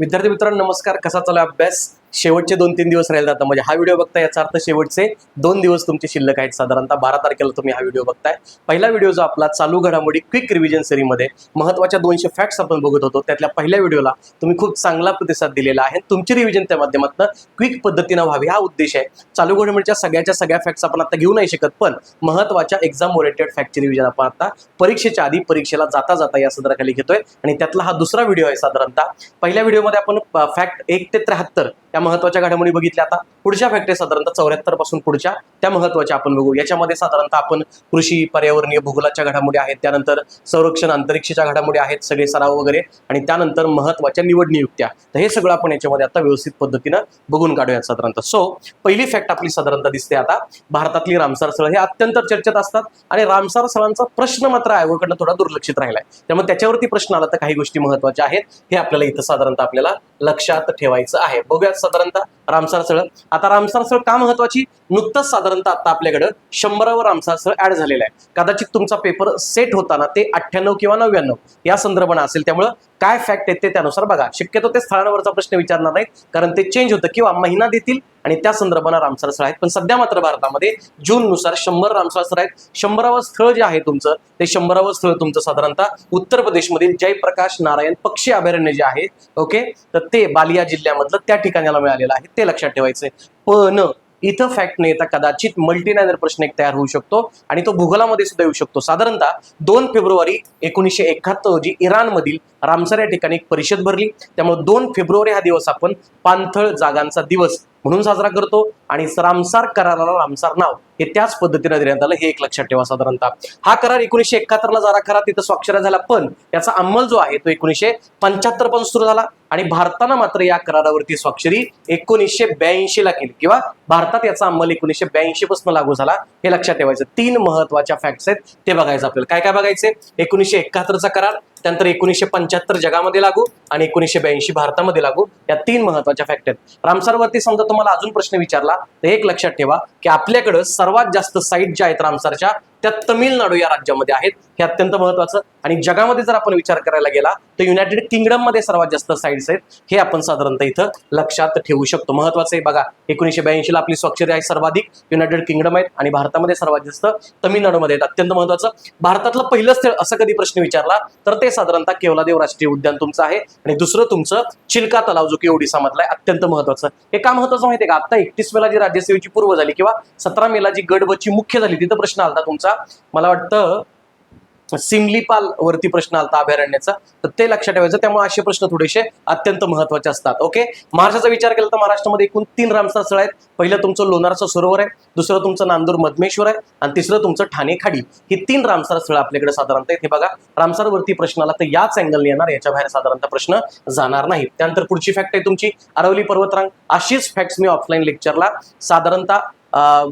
विद्यार्थी मित्रांनो नमस्कार. कसा चालू आहे अभ्यास? शेवटचे 2-3 दिवस राहिले जातात, म्हणजे हा व्हिडिओ बघताय याचा अर्थ शेवटचे 2 दिवस तुमचे शिल्लक आहेत. साधारणतः 12 तारखेला तुम्ही हा व्हिडिओ बघताय. पहिला व्हिडिओ जो आपला चालू घडामोडी क्विक रिव्हिजन सीरीजमध्ये महत्त्वाच्या 200 फॅक्ट्स आपण बघत होतो, त्यातल्या पहिल्या व्हिडिओला तुम्ही खूप चांगला प्रतिसाद दिलेला आहे. तुमची रिव्हिजन त्या माध्यमातून क्विक पद्धतीने व्हावी हा उद्देश आहे. चालू घडामोडीच्या सगळ्या फॅक्ट्स आपण आता घेऊ नाही शकत, पण महत्त्वाच्या एक्झाम ओरिएंटेड फॅक्टची रिव्हिजन आपण आता परीक्षेच्या आधी परीक्षेला जाता या सदराखाली घेतोय आणि त्यातला हा दुसरा व्हिडिओ आहे. साधारणतः पहिल्या व्हिडिओमध्ये आपण फॅक्ट 1 ते 73 या महत्त्वाच्या घडामोडी बघितल्या. आता पुढच्या फॅक्ट आहे साधारणतः 74 पासून पुढच्या त्या महत्त्वाच्या आपण बघू. याच्यामध्ये साधारणतः आपण कृषी, पर्यावरणीय, भूगोलाच्या घडामोडी आहेत, त्यानंतर संरक्षण, अंतरिक्षच्या घडामोडी आहेत, सगळे सराव वगैरे, आणि त्यानंतर महत्त्वाच्या निवड नियुक्त्या. तर हे सगळं आपण याच्यामध्ये आता व्यवस्थित पद्धतीनं बघून काढूयात साधारणतः. सो पहिली फॅक्ट आपली साधारणतः दिसते आता, भारतातली रामसर स्थळ हे अत्यंत चर्चेत असतात आणि रामसर स्थळांचा प्रश्न मात्र आयोगाकडनं थोडा दुर्लक्षित राहिलाय. त्यामुळे त्याच्यावरती प्रश्न आला तर काही गोष्टी महत्त्वाच्या आहेत हे आपल्याला इथं साधारणतः आपल्याला लक्षात ठेवायचं आहे. बघूयात साधारणतः रामसर स्थळ. आता रामसर स्थळ का महत्त्वाची? नुकतंच साधारणतः आता आपल्याकडे 100वर रामसर स्थळ ऍड झालेलं आहे. कदाचित तुमचा पेपर सेट होताना ते 98 किंवा 99 या संदर्भानं असेल, त्यामुळे काय फॅक्ट आहेत ते त्यानुसार बघा. शक्यतो ते स्थळांवरचा प्रश्न विचारणार नाहीत, कारण ते चेंज होतं किंवा महिना देतील आणि त्या संदर्भानं रामसर स्थळ आहेत. पण सध्या मात्र भारतामध्ये जून नुसार 100 रामसर स्थळ आहेत. 100वर स्थळ जे आहे तुमचं ते 100वर स्थळ तुमचं साधारणतः उत्तर प्रदेशमधील जयप्रकाश नारायण पक्षी अभयारण्य जे आहे, ओके, तर ते बालिया जिल्ह्यामधलं त्या ठिकाणाला मिळालेलं आहे, ते लक्षात ठेवायचंय. पण इथं फॅक्ट नाही येता कदाचित मल्टीलायनर प्रश्न एक तयार होऊ शकतो आणि तो भूगोलामध्ये सुद्धा येऊ शकतो. साधारणतः 2 फेब्रुवारी 1971 रोजी इराणमधील रामसर या ठिकाणी एक परिषद भरली. त्यामुळे 2 फेब्रुवारी हा दिवस आपण पाणथळ जागांचा दिवस म्हणून साजरा करतो आणि रामसर कराराला रामसर नाव हे त्याच पद्धतीने देण्यात आलं, हे एक लक्षात ठेवा. साधारणतः हा करार 1971 ला जरा खरा तिथं स्वाक्षऱ्या झाला, पण याचा अंमल जो आहे तो 1975 पासून सुरू झाला आणि भारतानं मात्र या करारावरती स्वाक्षरी 1982 ला केली, किंवा भारतात याचा अंमल 1982 पासून लागू झाला, हे लक्षात ठेवायचं. 3 महत्वाच्या फॅक्ट्स आहेत ते बघायचं आपल्याला. काय काय बघायचे? 1971चा करार, त्यानंतर 1975 जगामध्ये लागू आणि 1982 भारतामध्ये लागू, या 3 महत्वाच्या फॅक्ट आहेत. रामसरवरती समजा तुम्हाला अजून प्रश्न विचारला तर एक लक्षात ठेवा की आपल्याकडे सर्वात जास्त साईट ज्या आहेत रामसरच्या त्या तमिळनाडू या राज्यामध्ये आहेत, हे अत्यंत महत्वाचं. आणि जगामध्ये जर आपण विचार करायला गेला तर युनायटेड किंगडम मध्ये सर्वात जास्त साईट्स आहेत, हे आपण साधारणतः इथं लक्षात ठेवू शकतो. महत्वाचं आहे बघा, 1982 ला आपली स्वाक्षरी आहे सर्वाधिक युनायटेड किंगडम आहेत आणि भारतामध्ये सर्वात जास्त तमिळनाडूमध्ये आहेत, अत्यंत महत्वाचं. भारतातलं पहिलं स्थळ असं कधी प्रश्न विचारला तर ते साधारणतः केवलादेव राष्ट्रीय उद्यान तुमचं आहे आणि दुसरं तुमचं चिल्का तलाव जो की ओडिसा मधला आहे, अत्यंत महत्वाचं. हे का महत्वाचं माहिती आहे का? आता 31 मेला जी राज्यसेवेची पूर्व झाली किंवा 17 मेला जी गडबची मुख्य झाली तिथं प्रश्न आलता तुमचा, मला वाटतं सिमलीपाल वरती प्रश्न आलता अभयारण्याचा, तर ते लक्षात ठेवायचं. त्यामुळे असे प्रश्न थोडेसे अत्यंत महत्वाचे असतात. ओके, महाराष्ट्राचा विचार केला तर महाराष्ट्रामध्ये एकूण 3 रामसर स्थळ आहेत. पहिलं तुमचं लोणारचं सरोवर आहे, दुसरं तुमचं नांदूर मधमेश्वर आहे आणि तिसरं तुमचं ठाणे खाडी. ही 3 रामसर स्थळ आपल्याकडे साधारणतः इथे बघा. रामसर वरती प्रश्न आला तर याच अँगलने येणार, याच्या बाहेर साधारणतः प्रश्न जाणार नाही. त्यानंतर पुढची फॅक्ट आहे तुमची अरवली पर्वतरांग. अशीच फॅक्ट्स मी ऑफलाईन लेक्चरला साधारणतः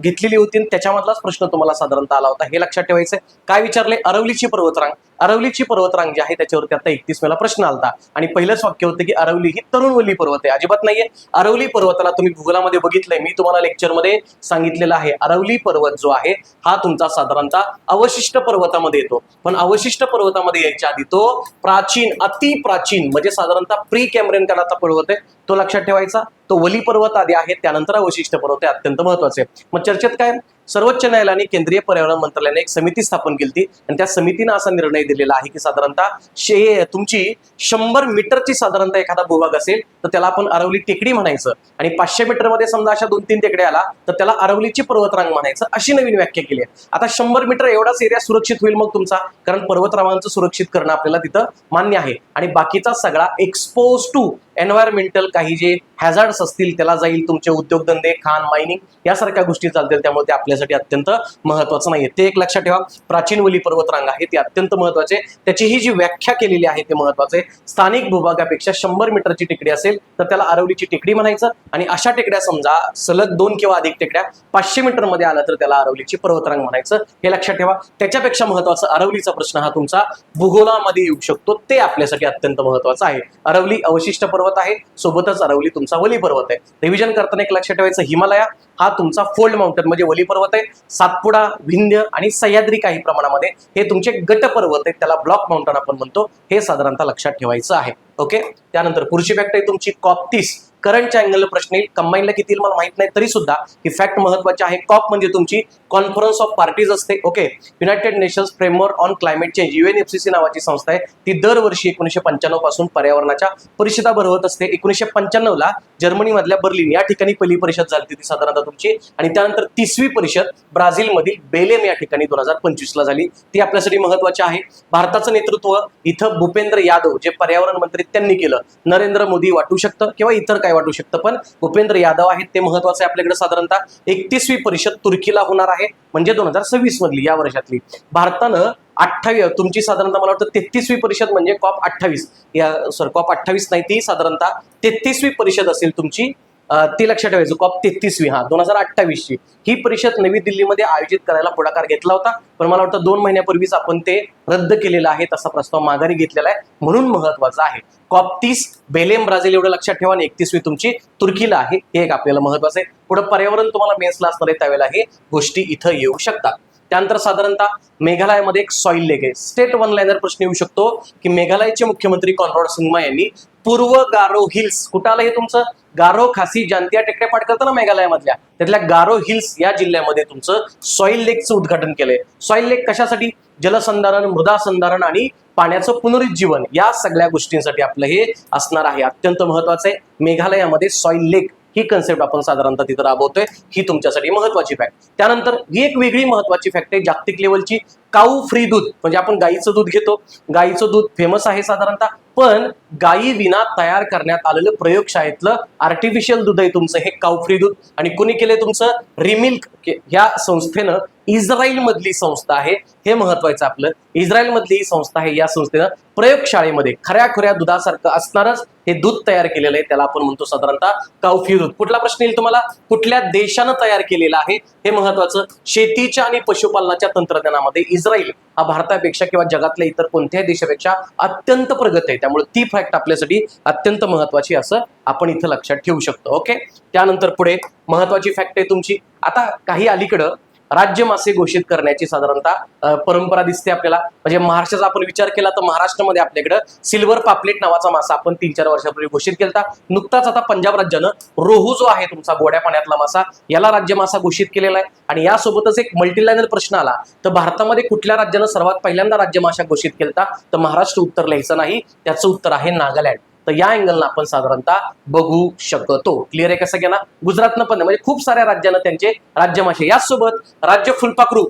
घेतलेली होती, त्याच्यामधलाच प्रश्न तुम्हाला साधारणतः आला होता, हे लक्षात ठेवायचं. काय विचारले? अरवलीची पर्वतरांग. अरवलीची पर्वतरांग जी आहे त्याच्यावरती आता 31 मेला प्रश्न आलता आणि पहिलंच वाक्य होतं की अरवली ही तरुणवल्ली पर्वत आहे. अजिबात नाहीये. अरवली पर्वताला तुम्ही भूगोलामध्ये बघितलंय, मी तुम्हाला लेक्चरमध्ये सांगितलेलं आहे. अरवली पर्वत जो आहे हा तुमचा साधारणतः अवशिष्ट पर्वतामध्ये येतो, पण अवशिष्ट पर्वतामध्ये यायच्या आधी तो प्राचीन, अतिप्राचीन म्हणजे साधारणतः प्री कॅम्ब्रियन काळाचा पर्वत आहे, तो लक्षात ठेवायचा. तो वली पर्वत आधी आहे, त्यानंतर अवशिष्ट पर्वत आहे, अत्यंत महत्वाचे. मग चर्चेत काय? सर्वोच्च न्यायालयाने केंद्रीय पर्यावरण मंत्रालयाने एक समिती स्थापन केली आणि त्या समितीने असा निर्णय दिलेला आहे की साधारणतः तुमची 100 मीटरची साधारणतः एखादा भूभाग असेल तर त्याला आपण अरवली टेकडी म्हणायचं आणि 500 मीटरमध्ये समजा अशा 2-3 टेकड्या आला तर त्याला अरवलीची पर्वतरांग म्हणायचं, अशी नवीन व्याख्या केली आहे. आता 100 मीटर एवढाच एरिया सुरक्षित होईल मग तुमचा, कारण पर्वतरांगांचं सुरक्षित करणं आपल्याला तिथं मान्य आहे आणि बाकीचा सगळा एक्सपोज टू एन्व्हायरमेंटल काही जे हॅझार्ड्स असतील त्याला जाईल. तुमचे उद्योगधंदे, खाण, मायनिंग यासारख्या गोष्टी चालतील, त्यामुळे ते आपल्यासाठी अत्यंत महत्वाचं नाहीये, ते एक लक्षात ठेवा. प्राचीन वली पर्वतरांग आहे ते अत्यंत महत्वाचे, त्याची ही जी व्याख्या केलेली आहे ते महत्वाचे. स्थानिक भूभागापेक्षा 100 मीटरची टेकडी असेल तर त्याला अरवलीची टेकडी म्हणायचं आणि अशा टेकड्या समजा सलग 2 किंवा अधिक टेकड्या 500 मीटर मध्ये आला तर त्याला अरवलीची पर्वतरांग म्हणायचं, हे लक्षात ठेवा. त्याच्यापेक्षा महत्वाचा अरवलीचा प्रश्न हा तुमचा भूगोलामध्ये येऊ शकतो, ते आपल्यासाठी अत्यंत महत्वाचं आहे. अरवली अवशिष्ट पर्वत पर्वत आहे, सोबतच अरवली तुमचा वली पर्वत आहे. रिव्हिजन करताना एक लक्षात ठेवायचं, हिमालया हा तुमचा फोल्ड माउंटेन म्हणजे वली पर्वत आहे. सातपुडा, विंध्य आणि सह्याद्री काही प्रमाणामध्ये हे तुमचे गट पर्वत आहेत, त्याला ब्लॉक माउंटेन आपण म्हणतो. हे साधारणतः लक्षात ठेवायचं आहे. ओके. त्यानंतर पुढची फॅक्ट आहे तुमची COP30. करंटच्या अँगल प्रश्न येईल, कंबाईनला किती मला माहित नाही तरी सुद्धा ही फॅक्ट महत्वाची आहे. कॉप म्हणजे तुमची कॉन्फरन्स ऑफ पार्टीज असते. Okay. United nations framework on climate change, UNFCCC नावाची संस्था आहे. ती दरवर्षी 1995 पासून पर्यावरणाच्या परिषदा भरवत असते. 1995 ला जर्मनी मधल्या बर्लिन या ठिकाणी पहिली परिषद झाली ती साधारणतः तुमची, आणि त्यानंतर 30वी परिषद ब्राझील मधील बेलेम या ठिकाणी 2025 ला झाली. ती आपल्यासाठी महत्वाची आहे. भारताचं नेतृत्व इथं भूपेंद्र यादव जे पर्यावरण मंत्री त्यांनी केलं. नरेंद्र मोदी वाटू शकतं किंवा इतर काय वाटू शकतं, पण भूपेंद्र यादव आहेत ते महत्वाचं आहे आपल्याकडे. साधारणतः 31वी परिषद तुर्कीला होणार आहे, म्हणजे 2026 मधली, या वर्षातली. भारतानं 28 तुमची साधारणतः मला वाटतं 33वी परिषद म्हणजे COP28 या COP28 नाही, ती साधारणतः 33वी परिषद असेल तुमची. ती लक्षात ठेवायचं. COP33वी 2028ची ही परिषद नवी दिल्लीमध्ये आयोजित करायला पुढाकार घेतला होता, पण मला वाटतं 2 महिन्यापूर्वीच आपण ते रद्द केलेलं आहे, तसा प्रस्ताव माघारी घेतलेला आहे, म्हणून महत्वाचं आहे. COP30 बेलेम ब्राझील एवढं लक्षात ठेवा, आणि 31वी तुमची तुर्कीला आहे, हे एक आपल्याला महत्वाचं आहे. पुढे पर्यावरण तुम्हाला मेन्सला असणार आहे त्यावेळेला हे गोष्टी इथं येऊ शकतात. त्यानंतर साधारणतः मेघालयामध्ये एक सॉइल लेक आहे. स्टेट वन लाईनर प्रश्न येऊ शकतो की मेघालयचे मुख्यमंत्री कॉनरॉड संगमा यांनी पूर्व गारो हिल्स, कुठं आलं हे तुमचं, गारो खासी जांतिया टेकड्या पाठ करतं ना मेघालयामधल्या, त्यातल्या गारो हिल्स या जिल्ह्यामध्ये तुमचं सॉइल लेकचं उद्घाटन केलंय. सॉइल लेक कशासाठी, जलसंधारण, मृदा संधारण आणि पाण्याचं पुनरुज्जीवन या सगळ्या गोष्टींसाठी आपलं हे असणार आहे. अत्यंत महत्वाचं आहे. मेघालयामध्ये सॉइल लेक ही कन्सेप्ट आपण साधारणतः तिथं राबवतोय, ही तुमच्यासाठी महत्वाची फॅक्ट. त्यानंतर ही एक वेगळी महत्वाची फॅक्ट आहे जागतिक लेवलची, काऊ फ्री दूध, म्हणजे आपण गाईचं दूध घेतो, गाईचं दूध फेमस आहे साधारणतः, पण गाई विना तयार करण्यात आलेलं प्रयोगशाळेतलं आर्टिफिशियल दूध आहे तुमचं हे काऊ फ्री दूध. आणि कोणी केलंय तुमचं, रिमिल्क या संस्थेनं, इस्रायल मधली संस्था आहे, हे महत्वाचं आपलं. इस्रायल मधली ही संस्था आहे, या संस्थेनं प्रयोगशाळेमध्ये खऱ्याखुऱ्या दुधासारखं असणारच हे दूध तयार केलेलं आहे, त्याला आपण म्हणतो साधारणतः काऊ फ्री दूध. कुठला प्रश्न येईल तुम्हाला, कुठल्या देशानं तयार केलेलं आहे हे महत्वाचं. शेतीच्या आणि पशुपालनाच्या तंत्रज्ञानामध्ये इस्रायल हा भारतापेक्षा किंवा जगातल्या इतर कोणत्याही देशापेक्षा अत्यंत प्रगत आहे, त्यामुळे ती फॅक्ट आपल्यासाठी अत्यंत महत्वाची असं आपण इथं लक्षात ठेवू शकतो. ओके. त्यानंतर पुढे महत्वाची फॅक्ट आहे तुमची, आता काही अलीकडं राज्य मासे घोषित करण्याची साधारणतः परंपरा दिसते आपल्याला. म्हणजे महाराष्ट्राचा आपण विचार केला तर महाराष्ट्रामध्ये आपल्याकडे सिल्वर पापलेट नावाचा मासा आपण 3-4 वर्षापूर्वी घोषित केला. नुकताच आता पंजाब राज्यानं रोहू जो आहे तुमचा गोड्या पाण्यातला मासा, याला राज्य मासा घोषित केलेला आहे. आणि यासोबतच एक मल्टीलायनर प्रश्न आला, तर भारतामध्ये कुठल्या राज्यानं सर्वात पहिल्यांदा राज्य मासा घोषित केला, तर महाराष्ट्र उत्तर लिहायचं नाही, त्याचं उत्तर आहे नागालँड. तर या अँगलनं आपण साधारणतः बघू शकतो. क्लिअर आहे का सगळ्यांना. गुजरातनं पण, म्हणजे खूप साऱ्या राज्यांना त्यांचे राज्य मासे. याचसोबत राज्य फुलपाखरू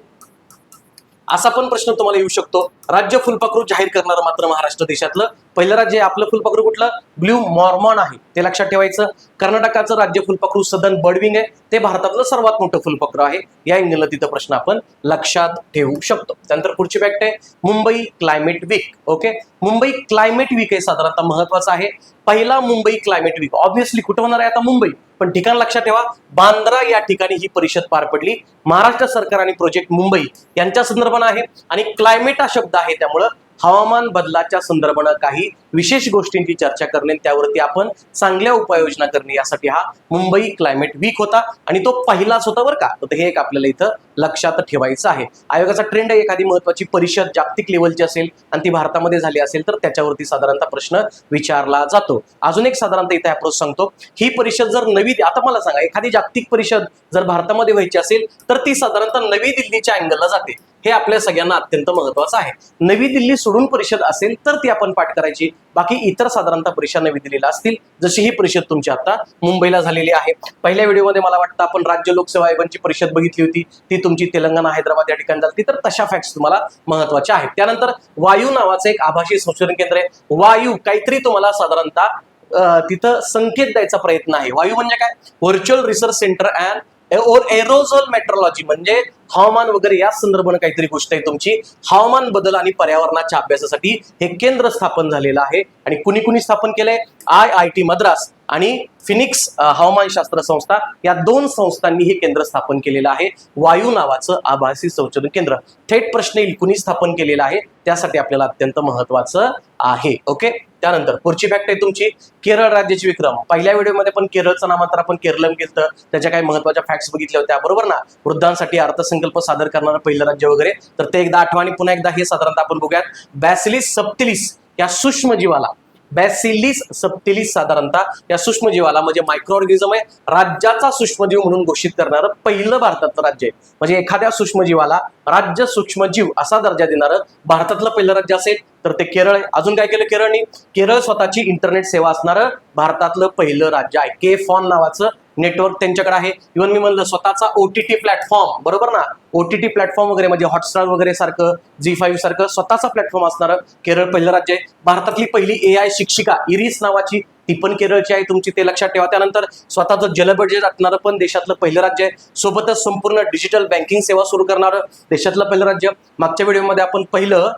असा पण प्रश्न तुम्हाला येऊ शकतो. राज्य फुलपाखरू जाहीर करणारं मात्र महाराष्ट्र देशातलं पहिलं राज्य आहे. आपलं फुलपाखरू कुठलं, ब्ल्यू मॉर्मॉन आहे, ते लक्षात ठेवायचं. कर्नाटकाचं राज्य फुलपाखरू सदर्न बर्डविंग आहे, ते भारतातलं सर्वात मोठं फुलपाखरू आहे. या अँगलला तिथं प्रश्न आपण लक्षात ठेवू शकतो. त्यानंतर पुढची फॅक्ट आहे Mumbai climate week. Okay. Mumbai climate week आहे साधारणतः महत्वाचं आहे. पहिला मुंबई क्लायमेट वीक ऑब्व्हियसली कुठं होणार आहे आता, मुंबई, पण ठिकाण लक्षात ठेवा, बांद्रा या ठिकाणी ही परिषद पार पडली. महाराष्ट्र सरकार आणि प्रोजेक्ट मुंबई यांच्या संदर्भानं आहे, आणि क्लायमेट हा शब्द आहे, त्यामुळं हवामान बदलाच्या संदर्भानं काही विशेष गोष्टींची चर्चा करणे, त्यावरती आपण चांगल्या उपाययोजना करणे, यासाठी हा मुंबई क्लायमेट वीक होता, आणि तो पहिलाच होता बरं का. तर हे एक आपल्याला इथं लक्षात ठेवायचं आहे. आयोगाचा ट्रेंड आहे, एखादी महत्वाची परिषद जागतिक लेवलची असेल आणि ती भारतामध्ये झाली असेल तर त्याच्यावरती साधारणतः प्रश्न विचारला जातो. अजून एक साधारणतः इथे अप्रोच सांगतो, ही परिषद जर नवी, आता मला सांगा एखादी जागतिक परिषद जर भारतामध्ये व्हायची असेल तर ती साधारणतः नवी दिल्लीच्या अँगलला जाते. हे आपल्या सगळ्यांना अत्यंत महत्वाचं आहे. नवी दिल्ली सोडून परिषद असेल तर ती आपण पाठ करायची, बाकी इतर साधारणतः परिषद नवी दिल्लीला असतील, जशी ही परिषद तुमची आता मुंबईला झालेली आहे. पहिल्या व्हिडिओमध्ये मला वाटतं आपण राज्य लोकसेवा आयोगाची परिषद बघितली होती, ती तुमची तेलंगणा, हैदराबाद या ठिकाणी झाली, तर तशा फॅक्ट्स तुम्हाला महत्वाच्या आहेत. त्यानंतर वायू नावाचं एक आभासी संशोधन केंद्र आहे. वायू काहीतरी तुम्हाला साधारणतः तिथं संकेत द्यायचा प्रयत्न आहे. वायू म्हणजे काय, virtual research centre and aerosol metrology, म्हणजे हवामान वगैरे या संदर्भानं काहीतरी गोष्ट आहे तुमची. हवामान बदल आणि पर्यावरणाच्या अभ्यासासाठी हे केंद्र स्थापन झालेलं आहे. आणि कुणी कुणी स्थापन केलंय, IIT मद्रास, आणि फिनिक्स हवामानशास्त्र संस्था या दोन संस्थांनी हे केंद्र स्थापन केलेलं आहे, वायू नावाचं आभासी संशोधन केंद्र. थेट प्रश्न येईल कुणी स्थापन केलेलं आहे, त्यासाठी आपल्याला अत्यंत महत्वाचं आहे. ओके, त्यानंतर पुढची फॅक्ट आहे तुमची केरळ राज्याचे विक्रम. पहिल्या व्हिडिओमध्ये पण केरळचं नामांतर आपण केरळम केलं, त्याच्या काही महत्वाच्या फॅक्ट्स बघितल्या होत्या, बरोबर ना. वृद्धांसाठी अर्थसंकल्प सादर करणारं पहिलं राज्य वगैरे, तर ते एकदा आठवा आणि पुन्हा एकदा हे साधारणतः आपण बघूयात. बॅसिलिस सबटिलिस या सूक्ष्म जीवाला, बॅसिलिस सबटिलिस साधारणतः या सूक्ष्मजीवाला म्हणजे मायक्रो ऑर्गॅनिझम आहे, राज्याचा सूक्ष्मजीव म्हणून घोषित करणारं पहिलं भारतातलं राज्य आहे. म्हणजे एखाद्या सूक्ष्मजीवाला राज्य सूक्ष्मजीव असा दर्जा देणारं भारतातलं पहिलं राज्य असेल तर ते केरळ आहे. अजून काय केलं केरळने? केरळ स्वतःची इंटरनेट सेवा असणारं भारतातलं पहिलं राज्य आहे. के फॉन नावाचं नेटवर्क त्यांच्याकडे आहे. इव्हन मी म्हणलं स्वतःचा OTT प्लॅटफॉर्म, बरोबर ना, OTT प्लॅटफॉर्म वगैरे म्हणजे हॉटस्टार वगैरे सारखं, Zee5 सारखं स्वतःचा प्लॅटफॉर्म असणारं केरळ पहिलं राज्य आहे. भारतातली पहिली AI शिक्षिका इरिस नावाची, ती पण केरळची आहे तुमची, ते लक्षात ठेवा. त्यानंतर स्वतःचं जल बजेट असणारं पण देशातलं पहिलं राज्य आहे. सोबतच संपूर्ण डिजिटल बँकिंग सेवा सुरू करणारं देशातलं पहिलं राज्य. मागच्या व्हिडिओमध्ये आपण पहिलं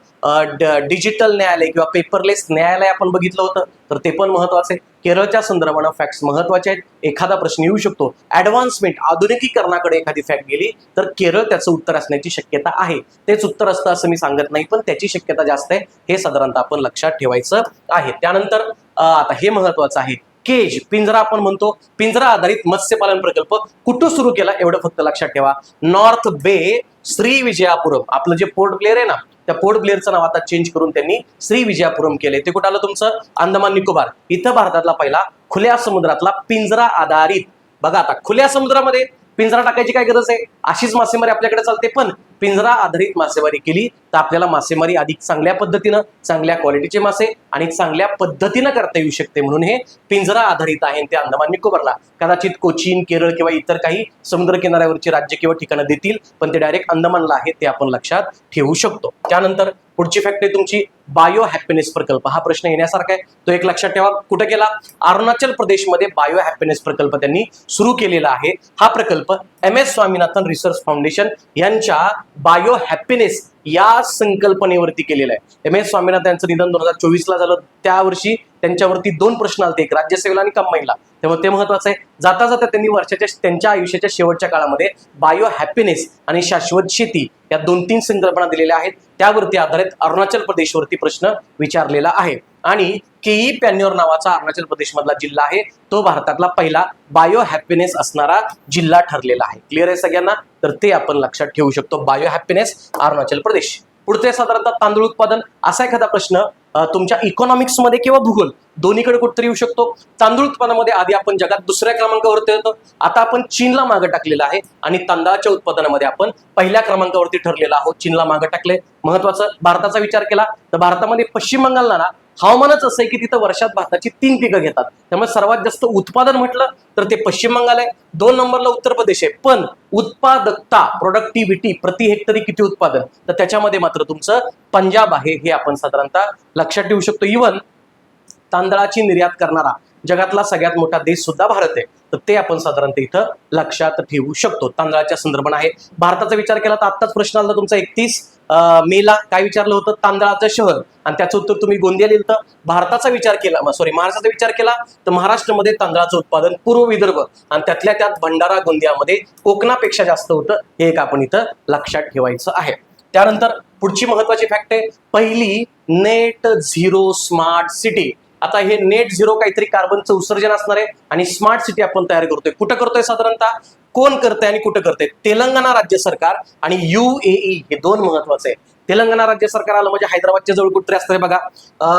डिजिटल न्यायालय किंवा पेपरलेस न्यायालय आपण बघितलं होतं, तर ते पण महत्वाचं आहे. केरळच्या संदर्भानं फॅक्ट्स महत्वाचे आहेत. एखादा प्रश्न येऊ शकतो, ऍडव्हान्समेंट आधुनिकीकरणाकडे एखादी फॅक्ट गेली तर केरळ त्याचं उत्तर असण्याची शक्यता आहे. तेच उत्तर असतं असं मी सांगत नाही, पण त्याची शक्यता जास्त आहे, हे साधारणतः आपण लक्षात ठेवायचं आहे. त्यानंतर आता हे महत्वाचं आहे, केज पिंजरा आपण म्हणतो, पिंजरा आधारित मत्स्यपालन प्रकल्प कुठं सुरू केला एवढं फक्त लक्षात ठेवा. नॉर्थ बे श्रीविजयापुरम, आपलं जे पोर्ट ब्लेअर आहे ना, त्या पोर्ट ब्लेअरचं नाव आता चेंज करून त्यांनी श्रीविजयापुरम केले. ते कुठं आलं तुमचं? अंदमान निकोबार. इथं भारतातला पहिला खुल्या समुद्रातला पिंजरा आधारित, बघा आता खुल्या समुद्रामध्ये पिंजरा टाकायची काय गरज आहे? अशीच मासेमारी आपल्याकडे चालते, पण पिंजरा आधारित मासेमारी केली तर आपल्याला मासेमारी अधिक चांगल्या पद्धतीनं, चांगल्या क्वालिटीचे मासे आणि चांगल्या पद्धतीनं करता येऊ शकते. म्हणून हे पिंजरा आधारित आहे. ते अंदमान निकोबारला, कदाचित कोचीन, केरळ किंवा इतर काही समुद्र किनाऱ्यावरची राज्य किंवा ठिकाणं देतील, पण ते डायरेक्ट अंदमानला आहे, ते आपण लक्षात ठेवू शकतो. त्यानंतर पुढची फॅक्ट आहे तुमची बायो हॅपीनेस प्रकल्प. हा प्रश्न येण्यासारखा आहे, तो एक लक्षात ठेवा. कुठे केला? अरुणाचल प्रदेशमध्ये बायो हॅपीनेस प्रकल्प त्यांनी सुरू केलेला आहे. हा प्रकल्प MS स्वामीनाथन रिसर्च फाउंडेशन यांच्या बायो हॅपीनेस या संकल्पनेवरती केलेलं आहे. MS स्वामीनाथन यांचं निधन 2024ला झालं. त्या वर्षी त्यांच्यावरती 2 प्रश्न आले, एक राज्यसेवेला आणि कंबाईनला, त्यामुळे ते महत्वाचं आहे. जाता जाता त्यांनी त्यांच्या आयुष्याच्या शेवटच्या काळामध्ये बायो हॅपीनेस आणि शाश्वत शेती या 2-3 संकल्पना दिलेल्या आहेत. त्यावरती आधारित अरुणाचल प्रदेशवरती प्रश्न विचारलेला आहे. आणि केई पॅन्योर नावाचा अरुणाचल प्रदेश मधला जिल्हा आहे, तो भारतातला पहिला बायो हॅपीनेस असणारा जिल्हा ठरलेला आहे. क्लिअर आहे सगळ्यांना? तर ते आपण लक्षात ठेवू शकतो, बायो हॅपीनेस अरुणाचल प्रदेश. पुढचे साधारणतः तांदूळ उत्पादन, असा एखादा प्रश्न तुमच्या इकॉनॉमिक्स मध्ये किंवा भूगोल दोन्हीकडे कुठेतरी येऊ शकतो. तांदूळ उत्पादनामध्ये आधी आपण जगात 2ऱ्या क्रमांकावरती होतो, आता आपण चीनला मागे टाकलेलं आहे आणि तांदळाच्या उत्पादनामध्ये आपण पहिल्या क्रमांकावरती ठरलेला आहोत, चीनला मागे टाकले. महत्वाचं, भारताचा विचार केला तर भारतामध्ये पश्चिम बंगालला ना हवामानच असं आहे की तिथं वर्षात भारताची 3 पिकं घेतात, त्यामुळे सर्वात जास्त उत्पादन म्हटलं तर ते पश्चिम बंगाल आहे. 2 नंबरला उत्तर प्रदेश आहे. पण उत्पादकता, प्रोडक्टिव्हिटी, प्रति हेक्टरी किती उत्पादन, तर त्याच्यामध्ये मात्र तुमचं पंजाब आहे, हे आपण साधारणतः लक्षात ठेवू शकतो. इव्हन तांदळाची निर्यात करणारा जगातला सगळ्यात मोठा देश सुद्धा भारत आहे, तर ते आपण साधारणतः इथं लक्षात ठेवू शकतो. तांदळाच्या संदर्भात आहे. भारताचा विचार केला तर आत्ताच प्रश्न आला तुमचा 31 मेला, काय विचारलं होतं? तांदळाचं शहर, आणि त्याचं उत्तर तुम्ही गोंदिया लिहिलं. तर भारताचा विचार केला, महाराष्ट्राचा विचार केला तर महाराष्ट्रामध्ये तांदळाचं उत्पादन पूर्व विदर्भ आणि त्यातल्या त्यात भंडारा गोंदियामध्ये कोकणापेक्षा जास्त होतं, हे एक आपण इथं लक्षात ठेवायचं आहे. त्यानंतर पुढची महत्वाची फॅक्ट आहे, पहिली नेट झिरो स्मार्ट सिटी. आता हे नेट झिरो काहीतरी कार्बनचं उत्सर्जन असणार आहे आणि स्मार्ट सिटी आपण तयार करतोय. कुठं करतोय साधारणतः, कोण करतंय आणि कुठं करतंय? तेलंगणा राज्य सरकार आणि UAE, हे 2 महत्वाचे आहे. तेलंगणा राज्य सरकार आलं म्हणजे हैदराबादच्या जवळ कुठे असतंय बघा,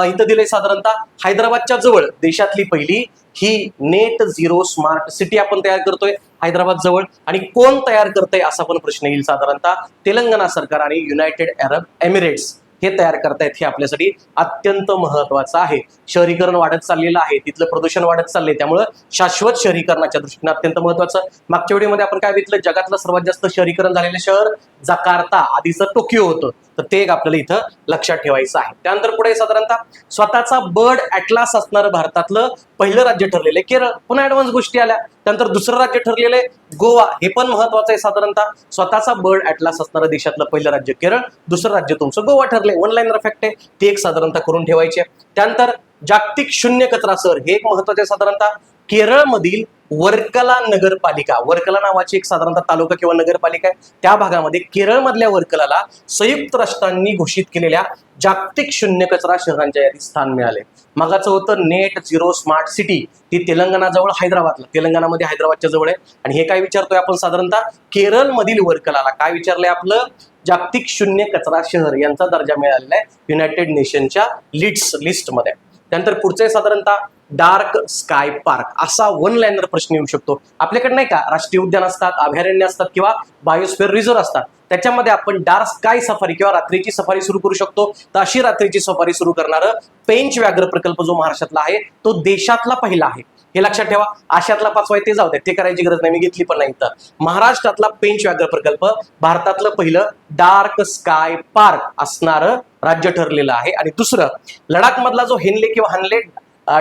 इथं दिलंय साधारणतः हैदराबादच्या जवळ देशातली पहिली ही नेट झिरो स्मार्ट सिटी आपण तयार करतोय हैदराबाद जवळ. आणि कोण तयार करतंय असा पण प्रश्न येईल साधारणतः. तेलंगणा सरकार आणि युनायटेड अरब एमिरेट्स हे तयार करतायत, हे आपल्यासाठी अत्यंत महत्वाचं आहे. शहरीकरण वाढत चाललेलं आहे, तिथलं प्रदूषण वाढत चाललंय, त्यामुळे शाश्वत शहरीकरणाच्या दृष्टीने अत्यंत महत्वाचं. मागच्या व्हिडिओमध्ये आपण काय बघितलं, जगातलं सर्वात जास्त शहरीकरण झालेलं शहर जकार्ता, आधीचं टोकियो होतं, तर ते एक आपल्याला इथं लक्षात ठेवायचं आहे. त्यानंतर पुढे साधारणतः स्वतःचा बर्ड ॲटलास असणारं भारतातलं पहिलं राज्य ठरलेलं आहे केरळ. पुन्हा ऍडव्हान्स गोष्टी आल्या. त्यानंतर दुसरं राज्य ठरलेलं आहे गोवा, हे पण महत्वाचं आहे. साधारणतः स्वतःचा बर्ड ॲटलास असणारं देशातलं पहिलं राज्य केरळ, दुसरं राज्य तुमचं गोवा ठरलंय. 1 लाईनर फॅक्ट आहे, ते एक साधारणतः करून ठेवायचे. त्यानंतर जागतिक शून्य कचरा शहर, हे एक महत्वाचे साधारणतः केरळमधील वर्कला नगरपालिका, वर्कला नावाची एक साधारणतः तालुका किंवा नगरपालिका आहे, त्या भागामध्ये केरळमधल्या वर्कलाला संयुक्त राष्ट्रांनी घोषित केलेल्या जागतिक शून्य कचरा शहरांच्या यादीत स्थान मिळाले. मगाचं होतं नेट झिरो स्मार्ट सिटी, ती तेलंगणाजवळ हैदराबादला, तेलंगणामध्ये हैदराबादच्या जवळ आहे. आणि हे काय विचारतोय आपण साधारणतः केरळमधील वर्कलाला काय विचारलंय आपलं, जागतिक शून्य कचरा शहर यांचा दर्जा मिळालेला आहे युनायटेड नेशनच्या लिस्टमध्ये. त्यानंतर पुढचे साधारणतः डार्क स्काय पार्क असा वन लाईनर प्रश्न येऊ शकतो. आपल्याकडे नाही का राष्ट्रीय उद्यान असतात, अभयारण्य असतात किंवा बायोस्फिअर रिझर्व्ह असतात, त्याच्यामध्ये आपण डार्क स्काय सफारी किंवा रात्रीची सफारी सुरू करू शकतो. तर अशी रात्रीची सफारी सुरू करणारं पेंच व्याघ्र प्रकल्प जो महाराष्ट्रातला आहे तो देशातला पहिला आहे, हे लक्षात ठेवा. आशियातला 5वा आहे ते जाऊ द्या, ते करायची गरज नाही, मी घेतली पण नाही. तर महाराष्ट्रातला पेंच व्याघ्र प्रकल्प भारतातलं पहिलं डार्क स्काय पार्क असणारं राज्य ठरलेलं आहे. आणि दुसरं लडाख मधला जो हेनले किंवा हनले